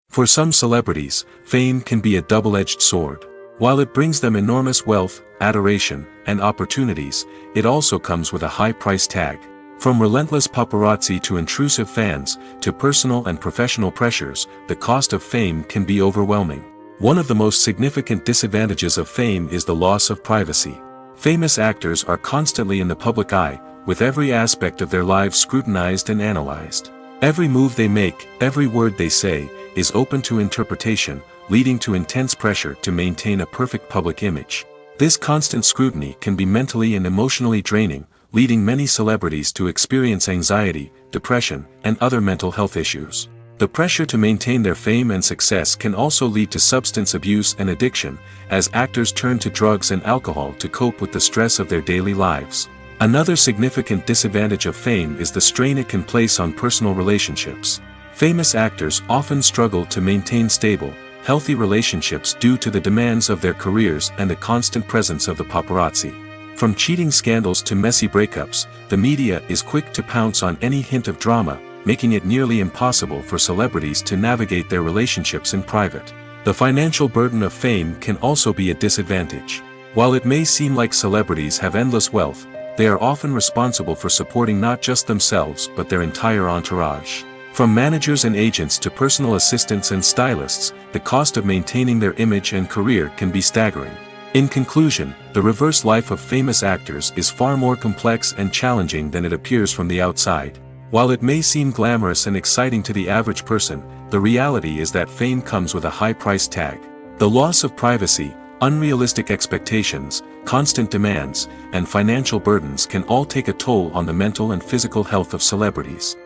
For some celebrities, fame can be a double-edged sword. While it brings them enormous wealth, adoration, and opportunities, it also comes with a high price tag. From relentless paparazzi to intrusive fans, to personal and professional pressures, the cost of fame can be overwhelming. One of the most significant disadvantages of fame is the loss of privacy. Famous actors are constantly in the public eye, with every aspect of their lives scrutinized and analyzed. Every move they make, every word they say, is open to interpretation, leading to intense pressure to maintain a perfect public image. This constant scrutiny can be mentally and emotionally draining, leading many celebrities to experience anxiety, depression, and other mental health issues. The pressure to maintain their fame and success can also lead to substance abuse and addiction, as actors turn to drugs and alcohol to cope with the stress of their daily lives. Another significant disadvantage of fame is the strain it can place on personal relationships. Famous actors often struggle to maintain stable, healthy relationships due to the demands of their careers and the constant presence of the paparazzi. From cheating scandals to messy breakups, the media is quick to pounce on any hint of drama, making it nearly impossible for celebrities to navigate their relationships in private. The financial burden of fame can also be a disadvantage. While it may seem like celebrities have endless wealth, they are often responsible for supporting not just themselves but their entire entourage. From managers and agents to personal assistants and stylists, the cost of maintaining their image and career can be staggering. In conclusion, the reverse life of famous actors is far more complex and challenging than it appears from the outside. While it may seem glamorous and exciting to the average person, the reality is that fame comes with a high price tag. The loss of privacy, unrealistic expectations, constant demands, and financial burdens can all take a toll on the mental and physical health of celebrities.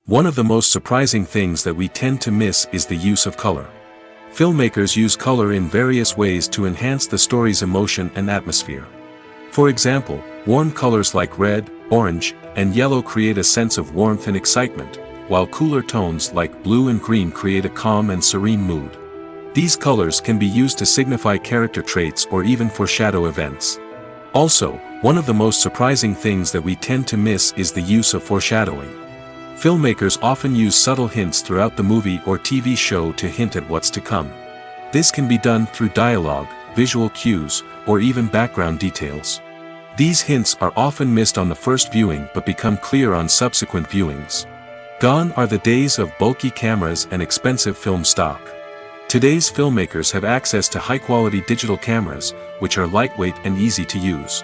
One of the most surprising things that we tend to miss is the use of color. Filmmakers use color in various ways to enhance the story's emotion and atmosphere. For example, warm colors like red, orange, and yellow create a sense of warmth and excitement, while cooler tones like blue and green create a calm and serene mood. These colors can be used to signify character traits or even foreshadow events. Also, one of the most surprising things that we tend to miss is the use of foreshadowing. Filmmakers often use subtle hints throughout the movie or TV show to hint at what's to come. This can be done through dialogue, visual cues, or even background details. These hints are often missed on the first viewing but become clear on subsequent viewings. Gone are the days of bulky cameras and expensive film stock. Today's filmmakers have access to high-quality digital cameras, which are lightweight and easy to use.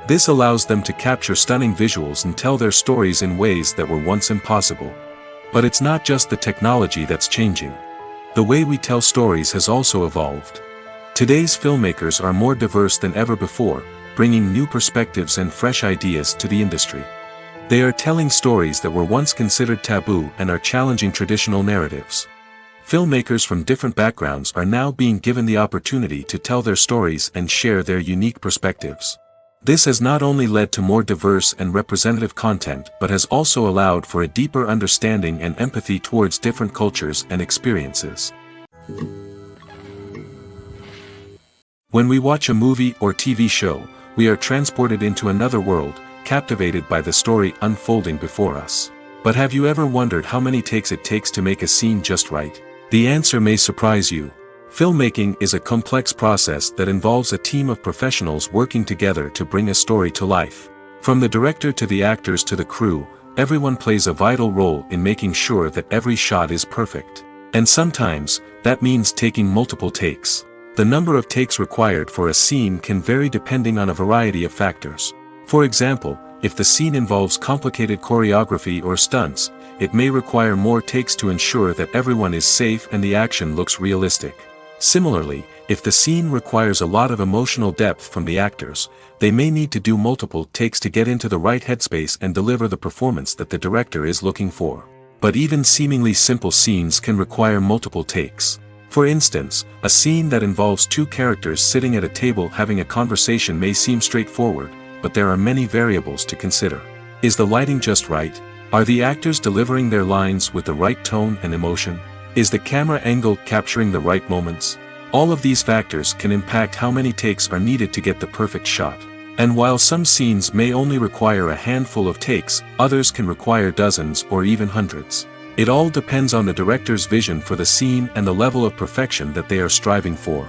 This allows them to capture stunning visuals and tell their stories in ways that were once impossible. But it's not just the technology that's changing. The way we tell stories has also evolved. Today's filmmakers are more diverse than ever before, bringing new perspectives and fresh ideas to the industry. They are telling stories that were once considered taboo and are challenging traditional narratives. Filmmakers from different backgrounds are now being given the opportunity to tell their stories and share their unique perspectives. This has not only led to more diverse and representative content but has also allowed for a deeper understanding and empathy towards different cultures and experiences. When we watch a movie or TV show, we are transported into another world, captivated by the story unfolding before us. But have you ever wondered how many takes it takes to make a scene just right? The answer may surprise you. Filmmaking is a complex process that involves a team of professionals working together to bring a story to life. From the director to the actors to the crew, everyone plays a vital role in making sure that every shot is perfect. And sometimes, that means taking multiple takes. The number of takes required for a scene can vary depending on a variety of factors. For example, if the scene involves complicated choreography or stunts, it may require more takes to ensure that everyone is safe and the action looks realistic. Similarly, if the scene requires a lot of emotional depth from the actors, they may need to do multiple takes to get into the right headspace and deliver the performance that the director is looking for. But even seemingly simple scenes can require multiple takes. For instance, a scene that involves two characters sitting at a table having a conversation may seem straightforward, but there are many variables to consider. Is the lighting just right? Are the actors delivering their lines with the right tone and emotion? Is the camera angle capturing the right moments? All of these factors can impact how many takes are needed to get the perfect shot. And while some scenes may only require a handful of takes, others can require dozens or even hundreds. It all depends on the director's vision for the scene and the level of perfection that they are striving for.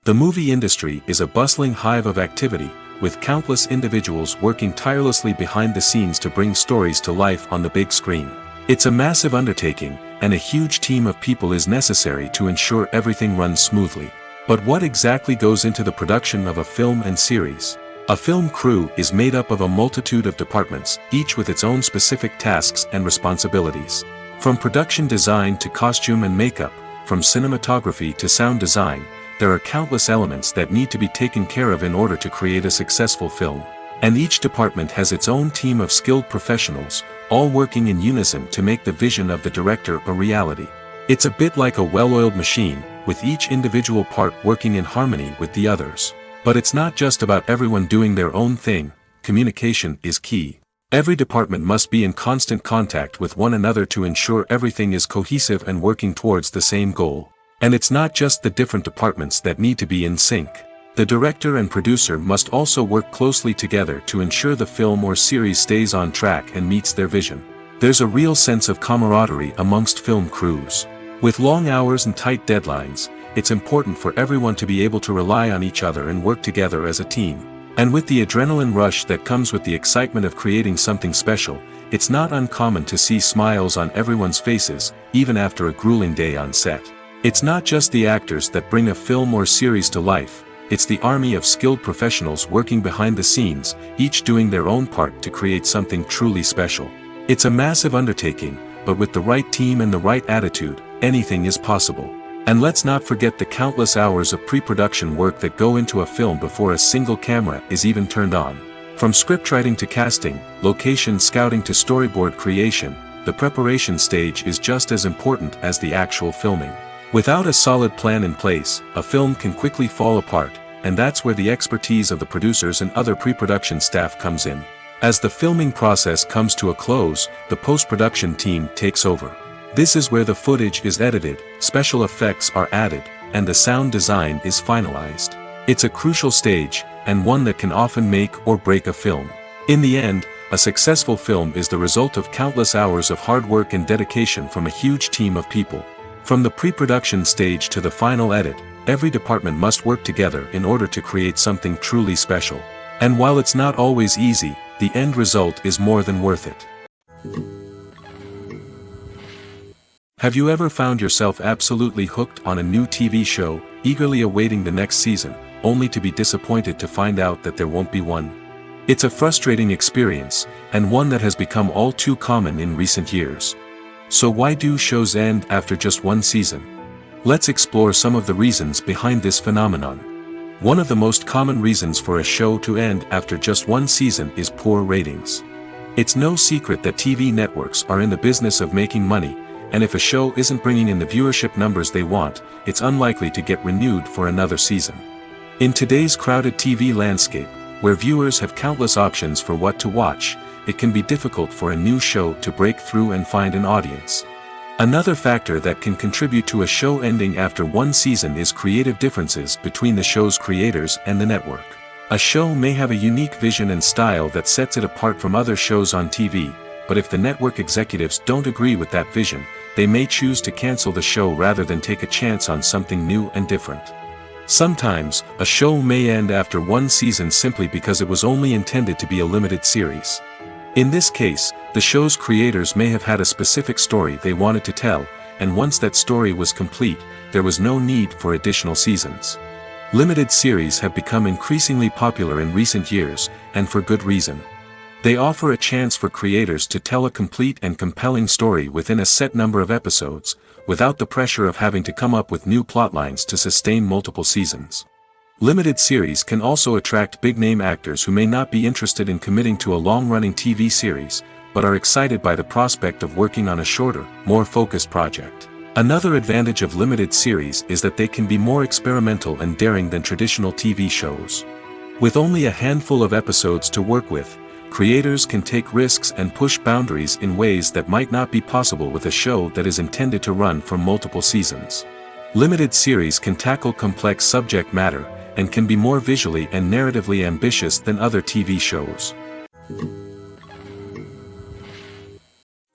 The movie industry is a bustling hive of activity, with countless individuals working tirelessly behind the scenes to bring stories to life on the big screen. It's a massive undertaking, and a huge team of people is necessary to ensure everything runs smoothly. But what exactly goes into the production of a film and series? A film crew is made up of a multitude of departments, each with its own specific tasks and responsibilities. From production design to costume and makeup, from cinematography to sound design, there are countless elements that need to be taken care of in order to create a successful film. And each department has its own team of skilled professionals, all working in unison to make the vision of the director a reality. It's a bit like a well-oiled machine, with each individual part working in harmony with the others. But it's not just about everyone doing their own thing. Communication is key. Every department must be in constant contact with one another to ensure everything is cohesive and working towards the same goal. And it's not just the different departments that need to be in sync. The director and producer must also work closely together to ensure the film or series stays on track and meets their vision. There's a real sense of camaraderie amongst film crews. With long hours and tight deadlines, it's important for everyone to be able to rely on each other and work together as a team. And with the adrenaline rush that comes with the excitement of creating something special, it's not uncommon to see smiles on everyone's faces, even after a grueling day on set. It's not just the actors that bring a film or series to life, it's the army of skilled professionals working behind the scenes, each doing their own part to create something truly special. It's a massive undertaking, but with the right team and the right attitude, anything is possible. And let's not forget the countless hours of pre-production work that go into a film before a single camera is even turned on. From scriptwriting to casting, location scouting to storyboard creation, the preparation stage is just as important as the actual filming. Without a solid plan in place, a film can quickly fall apart, and that's where the expertise of the producers and other pre-production staff comes in. As the filming process comes to a close, the post-production team takes over. This is where the footage is edited, special effects are added, and the sound design is finalized. It's a crucial stage, and one that can often make or break a film. In the end, a successful film is the result of countless hours of hard work and dedication from a huge team of people. From the pre-production stage to the final edit, every department must work together in order to create something truly special. And while it's not always easy, the end result is more than worth it. Have you ever found yourself absolutely hooked on a new TV show, eagerly awaiting the next season, only to be disappointed to find out that there won't be one? It's a frustrating experience, and one that has become all too common in recent years. So why do shows end after just one season? Let's explore some of the reasons behind this phenomenon. One of the most common reasons for a show to end after just one season is poor ratings. It's no secret that TV networks are in the business of making money, and if a show isn't bringing in the viewership numbers they want, it's unlikely to get renewed for another season. In today's crowded TV landscape, where viewers have countless options for what to watch, it can be difficult for a new show to break through and find an audience. Another factor that can contribute to a show ending after one season is creative differences between the show's creators and the network. A show may have a unique vision and style that sets it apart from other shows on TV, but if the network executives don't agree with that vision, they may choose to cancel the show rather than take a chance on something new and different. Sometimes, a show may end after one season simply because it was only intended to be a limited series. In this case, the show's creators may have had a specific story they wanted to tell, and once that story was complete, there was no need for additional seasons. Limited series have become increasingly popular in recent years, and for good reason. They offer a chance for creators to tell a complete and compelling story within a set number of episodes, without the pressure of having to come up with new plotlines to sustain multiple seasons. Limited series can also attract big-name actors who may not be interested in committing to a long-running TV series, but are excited by the prospect of working on a shorter, more focused project. Another advantage of limited series is that they can be more experimental and daring than traditional TV shows. With only a handful of episodes to work with, creators can take risks and push boundaries in ways that might not be possible with a show that is intended to run for multiple seasons. Limited series can tackle complex subject matter, and can be more visually and narratively ambitious than other TV shows.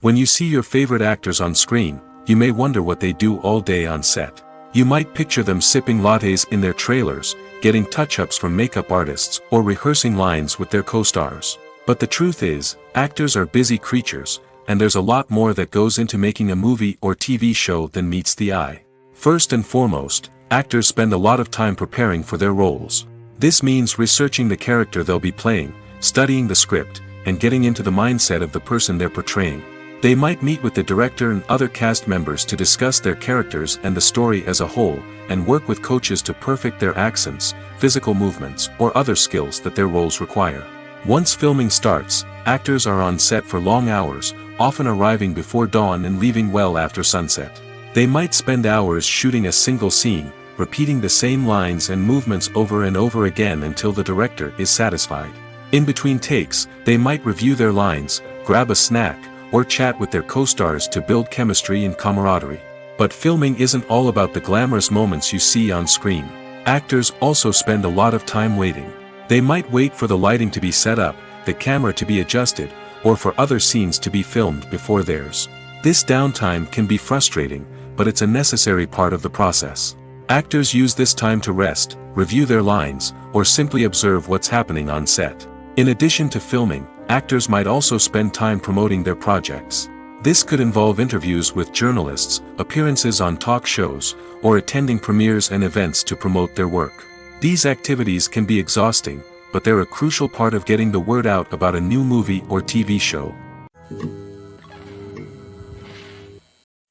When you see your favorite actors on screen, you may wonder what they do all day on set. You might picture them sipping lattes in their trailers, getting touch-ups from makeup artists, or rehearsing lines with their co-stars. But the truth is, actors are busy creatures, and there's a lot more that goes into making a movie or TV show than meets the eye. First and foremost, actors spend a lot of time preparing for their roles. This means researching the character they'll be playing, studying the script, and getting into the mindset of the person they're portraying. They might meet with the director and other cast members to discuss their characters and the story as a whole, and work with coaches to perfect their accents, physical movements, or other skills that their roles require. Once filming starts, actors are on set for long hours, often arriving before dawn and leaving well after sunset. They might spend hours shooting a single scene, repeating the same lines and movements over and over again until the director is satisfied. In between takes, they might review their lines, grab a snack, or chat with their co-stars to build chemistry and camaraderie. But filming isn't all about the glamorous moments you see on screen. Actors also spend a lot of time waiting. They might wait for the lighting to be set up, the camera to be adjusted, or for other scenes to be filmed before theirs. This downtime can be frustrating, but it's a necessary part of the process. Actors use this time to rest, review their lines, or simply observe what's happening on set. In addition to filming, actors might also spend time promoting their projects. This could involve interviews with journalists, appearances on talk shows, or attending premieres and events to promote their work. These activities can be exhausting, but they're a crucial part of getting the word out about a new movie or TV show.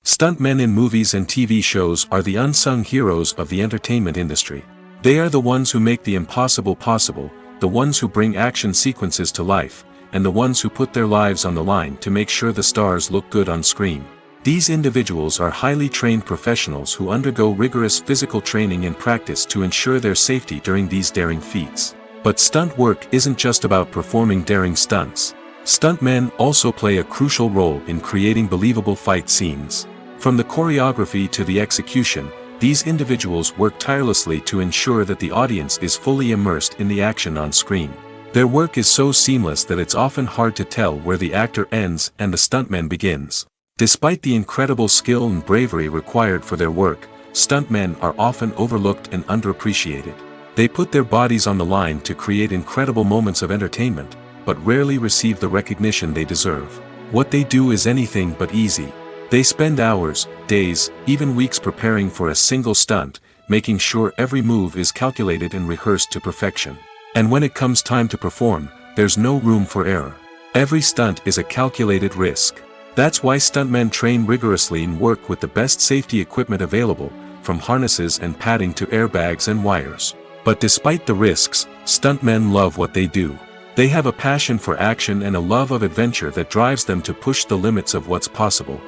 Stuntmen in movies and TV shows are the unsung heroes of the entertainment industry. They are the ones who make the impossible possible, the ones who bring action sequences to life, and the ones who put their lives on the line to make sure the stars look good on screen. These individuals are highly trained professionals who undergo rigorous physical training and practice to ensure their safety during these daring feats. But stunt work isn't just about performing daring stunts. Stuntmen also play a crucial role in creating believable fight scenes. From the choreography to the execution, these individuals work tirelessly to ensure that the audience is fully immersed in the action on screen. Their work is so seamless that it's often hard to tell where the actor ends and the stuntman begins. Despite the incredible skill and bravery required for their work, stuntmen are often overlooked and underappreciated. They put their bodies on the line to create incredible moments of entertainment, but rarely receive the recognition they deserve. What they do is anything but easy. They spend hours, days, even weeks preparing for a single stunt, making sure every move is calculated and rehearsed to perfection. And when it comes time to perform, there's no room for error. Every stunt is a calculated risk. That's why stuntmen train rigorously and work with the best safety equipment available, from harnesses and padding to airbags and wires. But despite the risks, stuntmen love what they do. They have a passion for action and a love of adventure that drives them to push the limits of what's possible.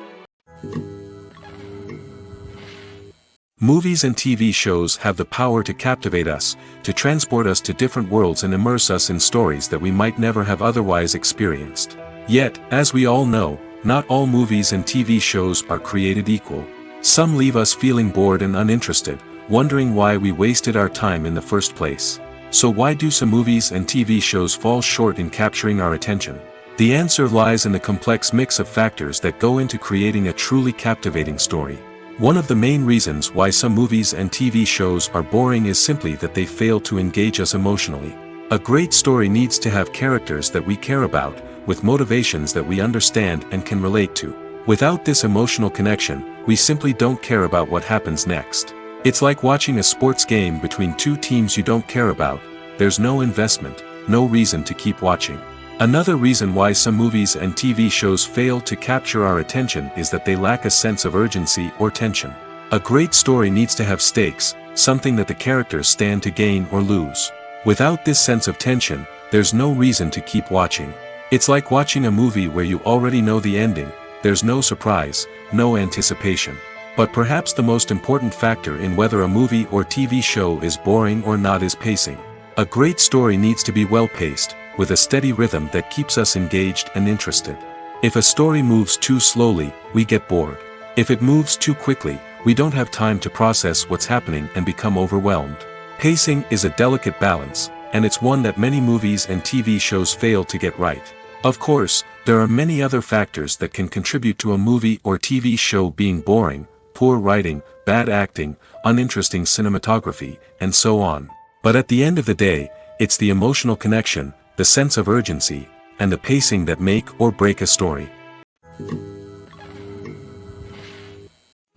Movies and TV shows have the power to captivate us, to transport us to different worlds and immerse us in stories that we might never have otherwise experienced. Yet, as we all know, not all movies and TV shows are created equal. Some leave us feeling bored and uninterested, wondering why we wasted our time in the first place. So why do some movies and TV shows fall short in capturing our attention? The answer lies in the complex mix of factors that go into creating a truly captivating story. One of the main reasons why some movies and TV shows are boring is simply that they fail to engage us emotionally. A great story needs to have characters that we care about, with motivations that we understand and can relate to. Without this emotional connection, we simply don't care about what happens next. It's like watching a sports game between two teams you don't care about. There's no investment, no reason to keep watching. Another reason why some movies and TV shows fail to capture our attention is that they lack a sense of urgency or tension. A great story needs to have stakes, something that the characters stand to gain or lose. Without this sense of tension, there's no reason to keep watching. It's like watching a movie where you already know the ending. There's no surprise, no anticipation. But perhaps the most important factor in whether a movie or TV show is boring or not is pacing. A great story needs to be well-paced, with a steady rhythm that keeps us engaged and interested. If a story moves too slowly, we get bored. If it moves too quickly, we don't have time to process what's happening and become overwhelmed. Pacing is a delicate balance, and it's one that many movies and TV shows fail to get right. Of course, there are many other factors that can contribute to a movie or TV show being boring: poor writing, bad acting, uninteresting cinematography, and so on. But at the end of the day, it's the emotional connection, the sense of urgency, and the pacing that make or break a story.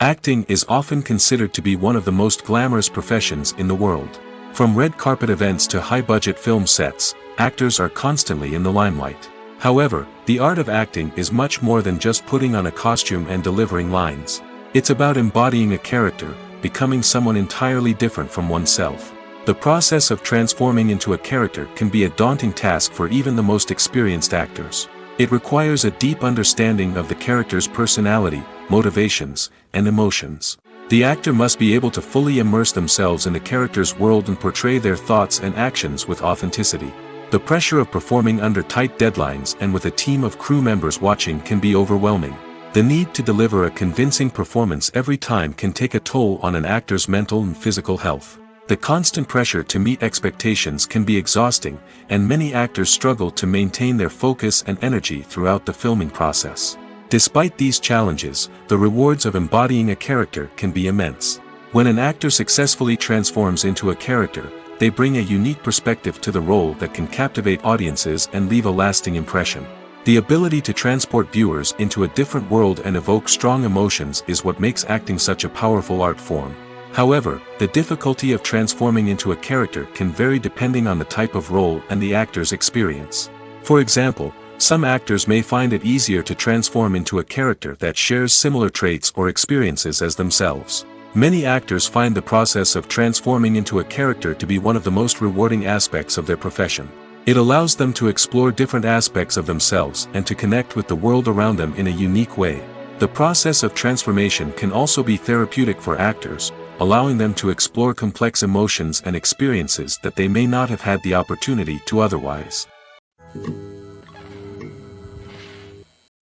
Acting is often considered to be one of the most glamorous professions in the world. From red carpet events to high-budget film sets, actors are constantly in the limelight. However, the art of acting is much more than just putting on a costume and delivering lines. It's about embodying a character, becoming someone entirely different from oneself. The process of transforming into a character can be a daunting task for even the most experienced actors. It requires a deep understanding of the character's personality, motivations, and emotions. The actor must be able to fully immerse themselves in the character's world and portray their thoughts and actions with authenticity. The pressure of performing under tight deadlines and with a team of crew members watching can be overwhelming. The need to deliver a convincing performance every time can take a toll on an actor's mental and physical health. The constant pressure to meet expectations can be exhausting, and many actors struggle to maintain their focus and energy throughout the filming process. Despite these challenges, the rewards of embodying a character can be immense. When an actor successfully transforms into a character, they bring a unique perspective to the role that can captivate audiences and leave a lasting impression. The ability to transport viewers into a different world and evoke strong emotions is what makes acting such a powerful art form. However, the difficulty of transforming into a character can vary depending on the type of role and the actor's experience. For example, some actors may find it easier to transform into a character that shares similar traits or experiences as themselves. Many actors find the process of transforming into a character to be one of the most rewarding aspects of their profession. It allows them to explore different aspects of themselves and to connect with the world around them in a unique way. The process of transformation can also be therapeutic for actors, allowing them to explore complex emotions and experiences that they may not have had the opportunity to otherwise.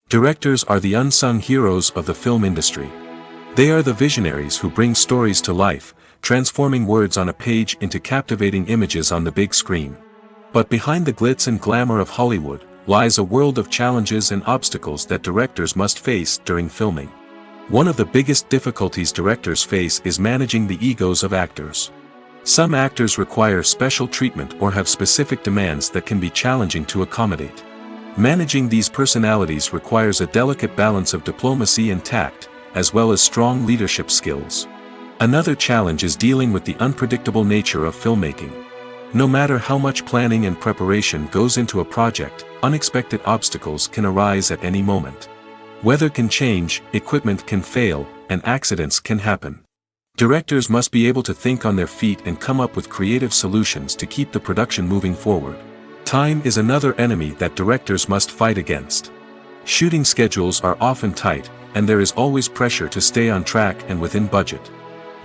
Directors are the unsung heroes of the film industry. They are the visionaries who bring stories to life, transforming words on a page into captivating images on the big screen. But behind the glitz and glamour of Hollywood, lies a world of challenges and obstacles that directors must face during filming. One of the biggest difficulties directors face is managing the egos of actors. Some actors require special treatment or have specific demands that can be challenging to accommodate. Managing these personalities requires a delicate balance of diplomacy and tact, as well as strong leadership skills. Another challenge is dealing with the unpredictable nature of filmmaking. No matter how much planning and preparation goes into a project, unexpected obstacles can arise at any moment. Weather can change, equipment can fail, and accidents can happen. Directors must be able to think on their feet and come up with creative solutions to keep the production moving forward. Time is another enemy that directors must fight against. Shooting schedules are often tight, and there is always pressure to stay on track and within budget.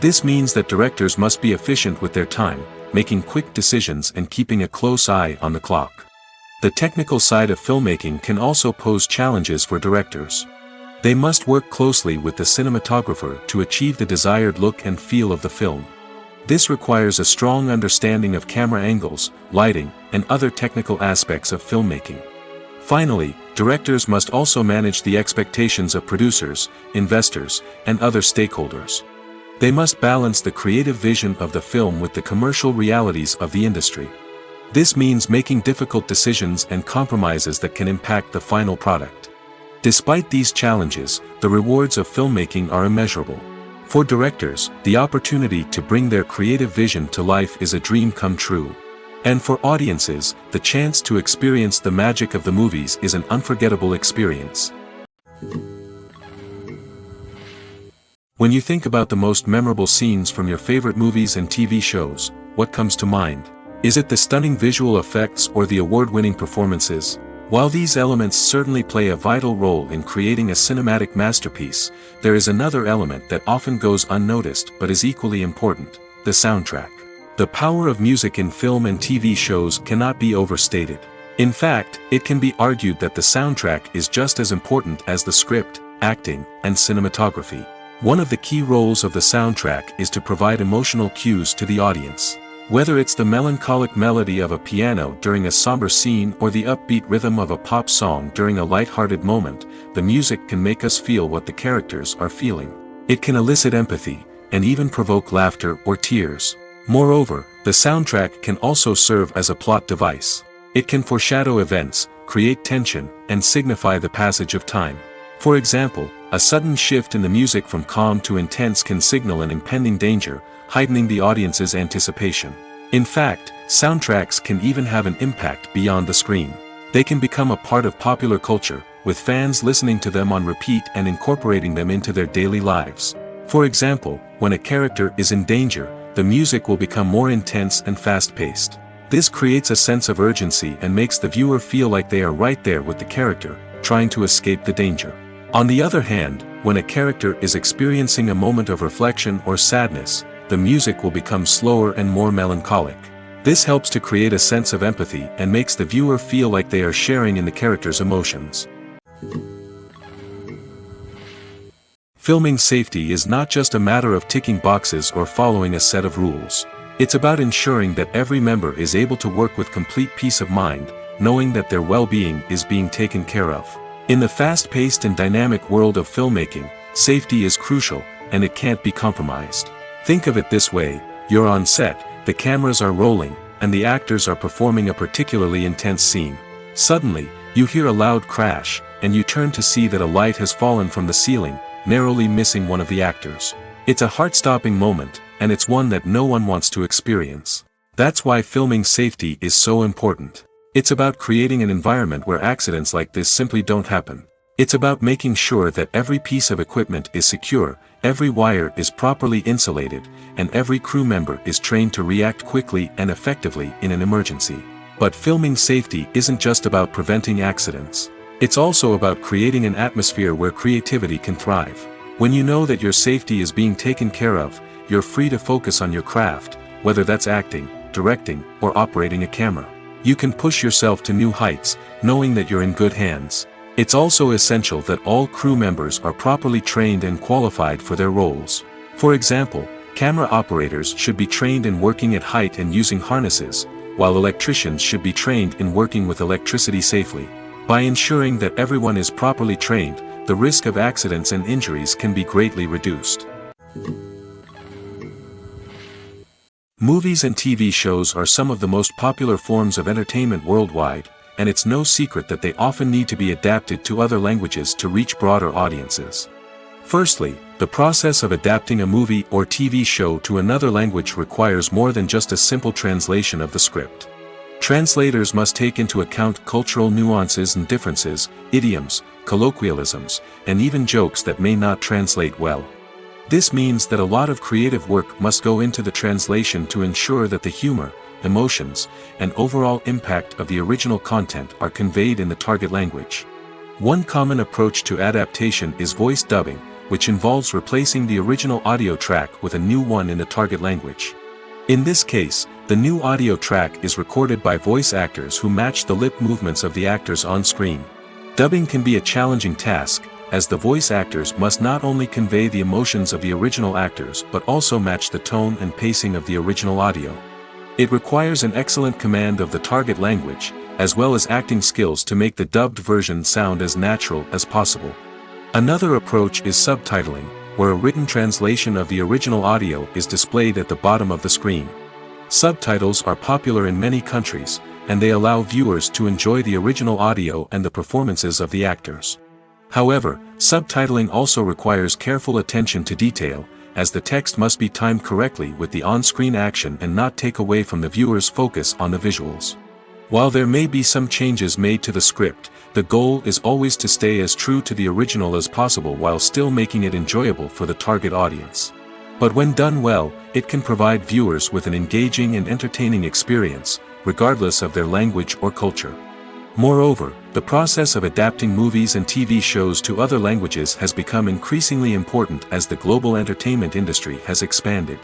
This means that directors must be efficient with their time, making quick decisions and keeping a close eye on the clock. The technical side of filmmaking can also pose challenges for directors. They must work closely with the cinematographer to achieve the desired look and feel of the film. This requires a strong understanding of camera angles, lighting, and other technical aspects of filmmaking. Finally, directors must also manage the expectations of producers, investors, and other stakeholders. They must balance the creative vision of the film with the commercial realities of the industry. This means making difficult decisions and compromises that can impact the final product. Despite these challenges, the rewards of filmmaking are immeasurable. For directors, the opportunity to bring their creative vision to life is a dream come true. And for audiences, the chance to experience the magic of the movies is an unforgettable experience. When you think about the most memorable scenes from your favorite movies and TV shows, what comes to mind? Is it the stunning visual effects or the award-winning performances? While these elements certainly play a vital role in creating a cinematic masterpiece, there is another element that often goes unnoticed but is equally important: the soundtrack. The power of music in film and TV shows cannot be overstated. In fact, it can be argued that the soundtrack is just as important as the script, acting, and cinematography. One of the key roles of the soundtrack is to provide emotional cues to the audience. Whether it's the melancholic melody of a piano during a somber scene or the upbeat rhythm of a pop song during a light-hearted moment, the music can make us feel what the characters are feeling. It can elicit empathy, and even provoke laughter or tears. Moreover, the soundtrack can also serve as a plot device. It can foreshadow events, create tension, and signify the passage of time. For example, a sudden shift in the music from calm to intense can signal an impending danger, heightening the audience's anticipation. In fact, soundtracks can even have an impact beyond the screen. They can become a part of popular culture, with fans listening to them on repeat and incorporating them into their daily lives. For example, when a character is in danger, the music will become more intense and fast-paced. This creates a sense of urgency and makes the viewer feel like they are right there with the character, trying to escape the danger. On the other hand, when a character is experiencing a moment of reflection or sadness, the music will become slower and more melancholic. This helps to create a sense of empathy and makes the viewer feel like they are sharing in the character's emotions. Filming safety is not just a matter of ticking boxes or following a set of rules. It's about ensuring that every member is able to work with complete peace of mind, knowing that their well-being is being taken care of. In the fast-paced and dynamic world of filmmaking, safety is crucial, and it can't be compromised. Think of it this way: you're on set, the cameras are rolling, and the actors are performing a particularly intense scene. Suddenly, you hear a loud crash, and you turn to see that a light has fallen from the ceiling, narrowly missing one of the actors. It's a heart-stopping moment, and it's one that no one wants to experience. That's why filming safety is so important. It's about creating an environment where accidents like this simply don't happen. It's about making sure that every piece of equipment is secure, every wire is properly insulated, and every crew member is trained to react quickly and effectively in an emergency. But filming safety isn't just about preventing accidents. It's also about creating an atmosphere where creativity can thrive. When you know that your safety is being taken care of, you're free to focus on your craft, whether that's acting, directing, or operating a camera. You can push yourself to new heights, knowing that you're in good hands. It's also essential that all crew members are properly trained and qualified for their roles. For example, camera operators should be trained in working at height and using harnesses, while electricians should be trained in working with electricity safely. By ensuring that everyone is properly trained, the risk of accidents and injuries can be greatly reduced. Movies and TV shows are some of the most popular forms of entertainment worldwide, and it's no secret that they often need to be adapted to other languages to reach broader audiences. Firstly, the process of adapting a movie or TV show to another language requires more than just a simple translation of the script. Translators must take into account cultural nuances and differences, idioms, colloquialisms, and even jokes that may not translate well. This means that a lot of creative work must go into the translation to ensure that the humor, emotions, and overall impact of the original content are conveyed in the target language. One common approach to adaptation is voice dubbing, which involves replacing the original audio track with a new one in the target language. In this case, the new audio track is recorded by voice actors who match the lip movements of the actors on screen. Dubbing can be a challenging task, as the voice actors must not only convey the emotions of the original actors but also match the tone and pacing of the original audio. It requires an excellent command of the target language, as well as acting skills to make the dubbed version sound as natural as possible. Another approach is subtitling, where a written translation of the original audio is displayed at the bottom of the screen. Subtitles are popular in many countries, and they allow viewers to enjoy the original audio and the performances of the actors. However, subtitling also requires careful attention to detail, as the text must be timed correctly with the on-screen action and not take away from the viewer's focus on the visuals. While there may be some changes made to the script, the goal is always to stay as true to the original as possible while still making it enjoyable for the target audience. But when done well, it can provide viewers with an engaging and entertaining experience, regardless of their language or culture. Moreover, the process of adapting movies and TV shows to other languages has become increasingly important as the global entertainment industry has expanded.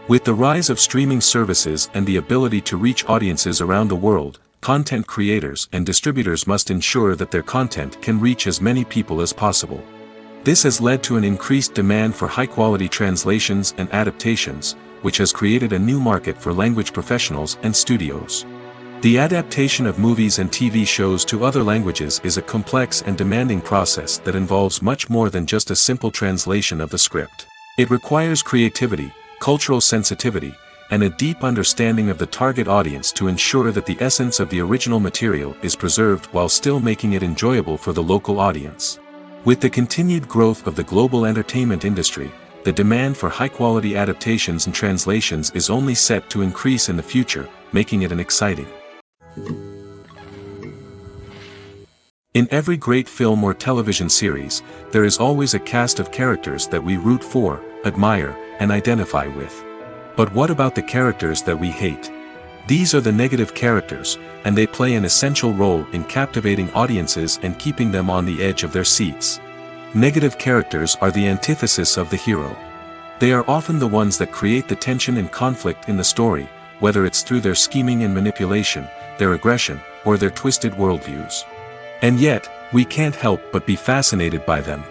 With the rise of streaming services and the ability to reach audiences around the world, content creators and distributors must ensure that their content can reach as many people as possible. This has led to an increased demand for high-quality translations and adaptations, which has created a new market for language professionals and studios. The adaptation of movies and TV shows to other languages is a complex and demanding process that involves much more than just a simple translation of the script. It requires creativity, cultural sensitivity, and a deep understanding of the target audience to ensure that the essence of the original material is preserved while still making it enjoyable for the local audience. With the continued growth of the global entertainment industry, the demand for high-quality adaptations and translations is only set to increase in the future, making it an exciting. In every great film or television series, there is always a cast of characters that we root for, admire, and identify with. But what about the characters that we hate? These are the negative characters, and they play an essential role in captivating audiences and keeping them on the edge of their seats. Negative characters are the antithesis of the hero. They are often the ones that create the tension and conflict in the story, whether it's through their scheming and manipulation, their aggression, or their twisted worldviews. And yet, we can't help but be fascinated by them.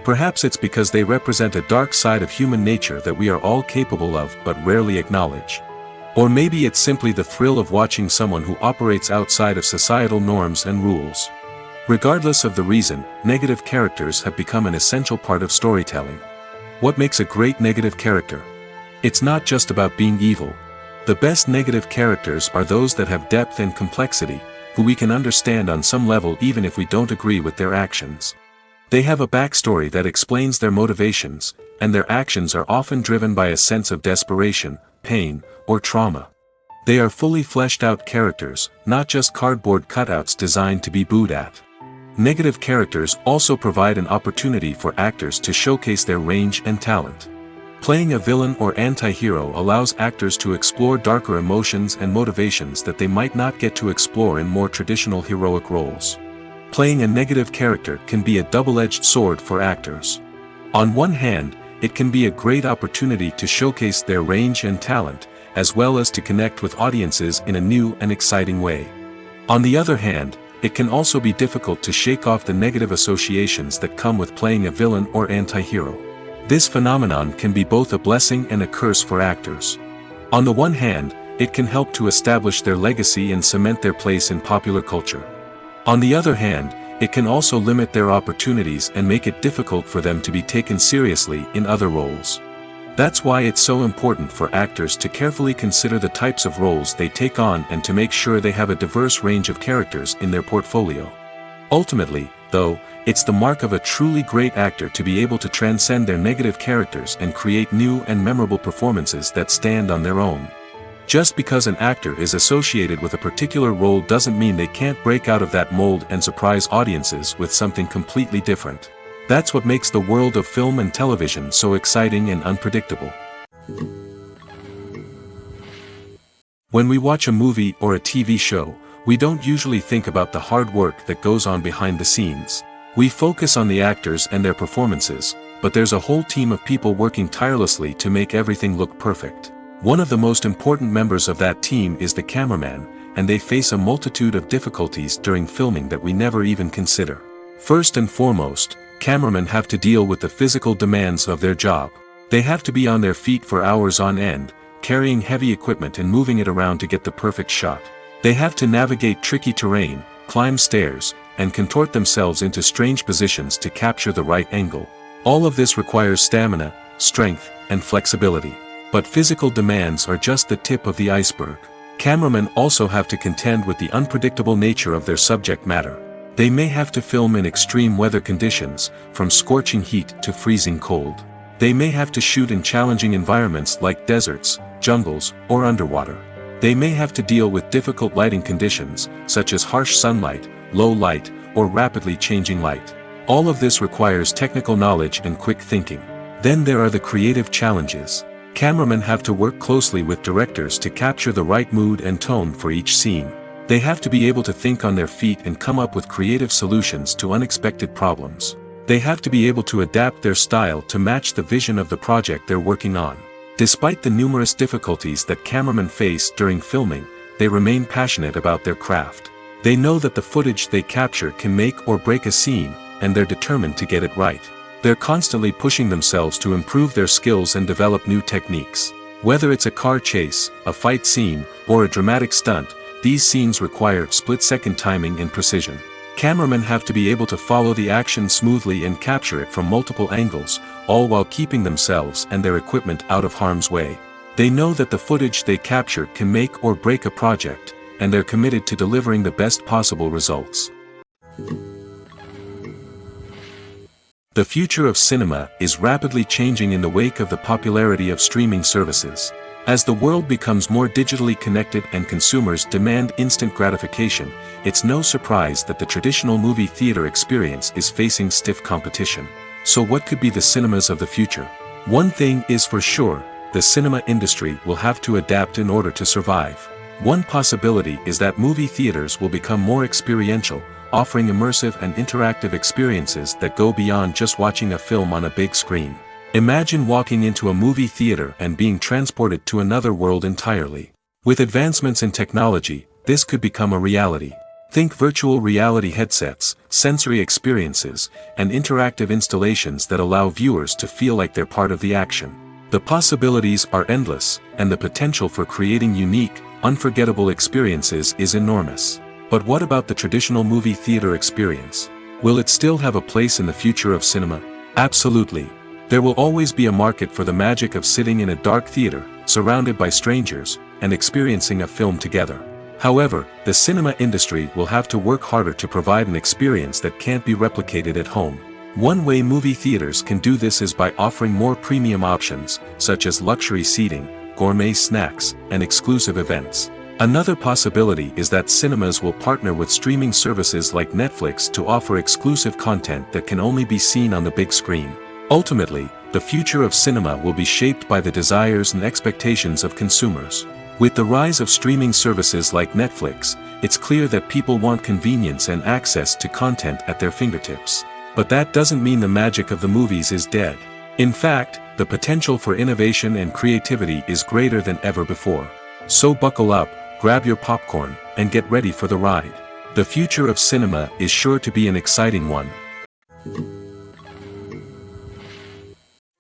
Perhaps it's because they represent a dark side of human nature that we are all capable of but rarely acknowledge. Or maybe it's simply the thrill of watching someone who operates outside of societal norms and rules. Regardless of the reason, negative characters have become an essential part of storytelling. What makes a great negative character? It's not just about being evil. The best negative characters are those that have depth and complexity, who we can understand on some level even if we don't agree with their actions. They have a backstory that explains their motivations, and their actions are often driven by a sense of desperation, pain, or trauma. They are fully fleshed out characters, not just cardboard cutouts designed to be booed at. Negative characters also provide an opportunity for actors to showcase their range and talent. Playing a villain or anti-hero allows actors to explore darker emotions and motivations that they might not get to explore in more traditional heroic roles. Playing a negative character can be a double-edged sword for actors. On one hand, it can be a great opportunity to showcase their range and talent, as well as to connect with audiences in a new and exciting way. On the other hand, it can also be difficult to shake off the negative associations that come with playing a villain or anti-hero. This phenomenon can be both a blessing and a curse for actors. On the one hand, it can help to establish their legacy and cement their place in popular culture. On the other hand, it can also limit their opportunities and make it difficult for them to be taken seriously in other roles. That's why it's so important for actors to carefully consider the types of roles they take on and to make sure they have a diverse range of characters in their portfolio. Ultimately, though, it's the mark of a truly great actor to be able to transcend their negative characters and create new and memorable performances that stand on their own. Just because an actor is associated with a particular role doesn't mean they can't break out of that mold and surprise audiences with something completely different. That's what makes the world of film and television so exciting and unpredictable. When we watch a movie or a TV show, we don't usually think about the hard work that goes on behind the scenes. We focus on the actors and their performances, but there's a whole team of people working tirelessly to make everything look perfect. One of the most important members of that team is the cameraman, and they face a multitude of difficulties during filming that we never even consider. First and foremost, cameramen have to deal with the physical demands of their job. They have to be on their feet for hours on end, carrying heavy equipment and moving it around to get the perfect shot. They have to navigate tricky terrain, climb stairs, and contort themselves into strange positions to capture the right angle. All of this requires stamina, strength, and flexibility. But physical demands are just the tip of the iceberg. Cameramen also have to contend with the unpredictable nature of their subject matter. They may have to film in extreme weather conditions, from scorching heat to freezing cold. They may have to shoot in challenging environments like deserts, jungles, or underwater. They may have to deal with difficult lighting conditions, such as harsh sunlight, low light, or rapidly changing light. All of this requires technical knowledge and quick thinking. Then there are the creative challenges. Cameramen have to work closely with directors to capture the right mood and tone for each scene. They have to be able to think on their feet and come up with creative solutions to unexpected problems. They have to be able to adapt their style to match the vision of the project they're working on. Despite the numerous difficulties that cameramen face during filming, they remain passionate about their craft. They know that the footage they capture can make or break a scene, and they're determined to get it right. They're constantly pushing themselves to improve their skills and develop new techniques. Whether it's a car chase, a fight scene, or a dramatic stunt, these scenes require split-second timing and precision. Cameramen have to be able to follow the action smoothly and capture it from multiple angles, all while keeping themselves and their equipment out of harm's way. They know that the footage they capture can make or break a project, and they're committed to delivering the best possible results. The future of cinema is rapidly changing in the wake of the popularity of streaming services. As the world becomes more digitally connected and consumers demand instant gratification, it's no surprise that the traditional movie theater experience is facing stiff competition. So what could be the cinemas of the future? One thing is for sure, the cinema industry will have to adapt in order to survive. One possibility is that movie theaters will become more experiential, offering immersive and interactive experiences that go beyond just watching a film on a big screen. Imagine walking into a movie theater and being transported to another world entirely. With advancements in technology, this could become a reality. Think virtual reality headsets, sensory experiences, and interactive installations that allow viewers to feel like they're part of the action. The possibilities are endless, and the potential for creating unique, unforgettable experiences is enormous. But what about the traditional movie theater experience? Will it still have a place in the future of cinema? Absolutely. There will always be a market for the magic of sitting in a dark theater, surrounded by strangers, and experiencing a film together. However, the cinema industry will have to work harder to provide an experience that can't be replicated at home. One way movie theaters can do this is by offering more premium options, such as luxury seating, gourmet snacks, and exclusive events. Another possibility is that cinemas will partner with streaming services like Netflix to offer exclusive content that can only be seen on the big screen. Ultimately, the future of cinema will be shaped by the desires and expectations of consumers. With the rise of streaming services like Netflix, it's clear that people want convenience and access to content at their fingertips. But that doesn't mean the magic of the movies is dead. In fact, the potential for innovation and creativity is greater than ever before. So buckle up, grab your popcorn, and get ready for the ride. The future of cinema is sure to be an exciting one.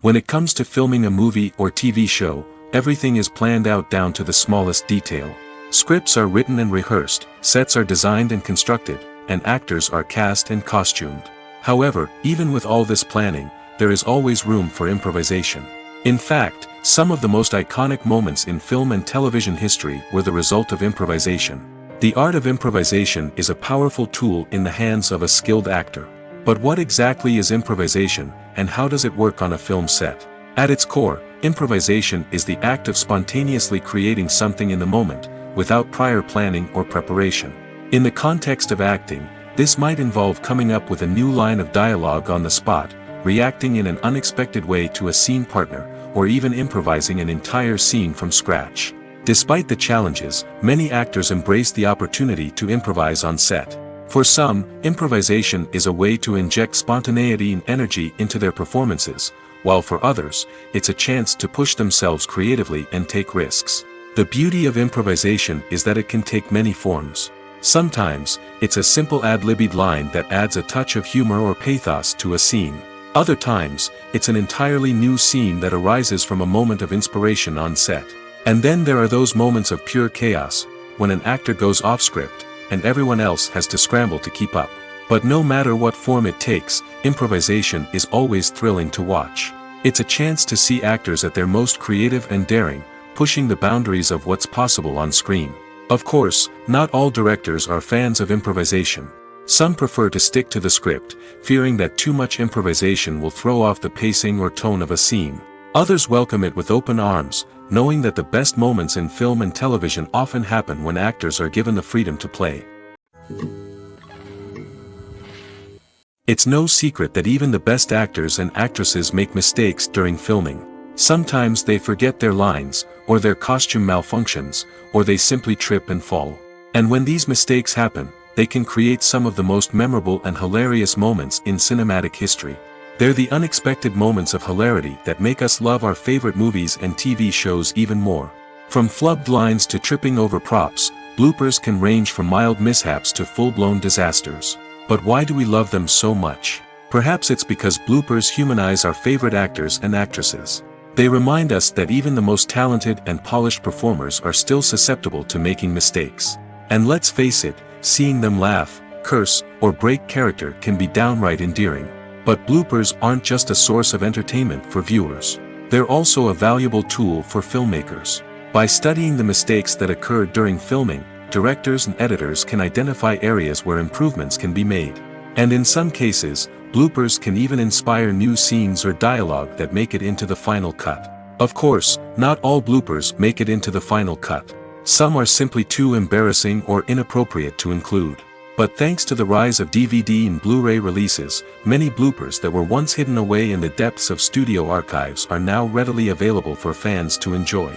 When it comes to filming a movie or TV show, everything is planned out down to the smallest detail. Scripts are written and rehearsed, sets are designed and constructed, and actors are cast and costumed. However, even with all this planning, there is always room for improvisation. In fact, some of the most iconic moments in film and television history were the result of improvisation. The art of improvisation is a powerful tool in the hands of a skilled actor. But what exactly is improvisation, and how does it work on a film set? At its core, improvisation is the act of spontaneously creating something in the moment, without prior planning or preparation. In the context of acting, this might involve coming up with a new line of dialogue on the spot, reacting in an unexpected way to a scene partner, or even improvising an entire scene from scratch. Despite the challenges, many actors embrace the opportunity to improvise on set. For some, improvisation is a way to inject spontaneity and energy into their performances, while for others, it's a chance to push themselves creatively and take risks. The beauty of improvisation is that it can take many forms. Sometimes, it's a simple ad-libbed line that adds a touch of humor or pathos to a scene. Other times, it's an entirely new scene that arises from a moment of inspiration on set. And then there are those moments of pure chaos, when an actor goes off script, and everyone else has to scramble to keep up. But no matter what form it takes, improvisation is always thrilling to watch. It's a chance to see actors at their most creative and daring, pushing the boundaries of what's possible on screen. Of course, not all directors are fans of improvisation. Some prefer to stick to the script, fearing that too much improvisation will throw off the pacing or tone of a scene. Others welcome it with open arms, knowing that the best moments in film and television often happen when actors are given the freedom to play. It's no secret that even the best actors and actresses make mistakes during filming. Sometimes they forget their lines, or their costume malfunctions, or they simply trip and fall. And when these mistakes happen, they can create some of the most memorable and hilarious moments in cinematic history. They're the unexpected moments of hilarity that make us love our favorite movies and TV shows even more. From flubbed lines to tripping over props, bloopers can range from mild mishaps to full-blown disasters. But why do we love them so much? Perhaps it's because bloopers humanize our favorite actors and actresses. They remind us that even the most talented and polished performers are still susceptible to making mistakes. And let's face it, seeing them laugh, curse, or break character can be downright endearing. But bloopers aren't just a source of entertainment for viewers. They're also a valuable tool for filmmakers. By studying the mistakes that occurred during filming, directors and editors can identify areas where improvements can be made. And in some cases, bloopers can even inspire new scenes or dialogue that make it into the final cut. Of course, not all bloopers make it into the final cut. Some are simply too embarrassing or inappropriate to include. But thanks to the rise of DVD and Blu-ray releases, many bloopers that were once hidden away in the depths of studio archives are now readily available for fans to enjoy.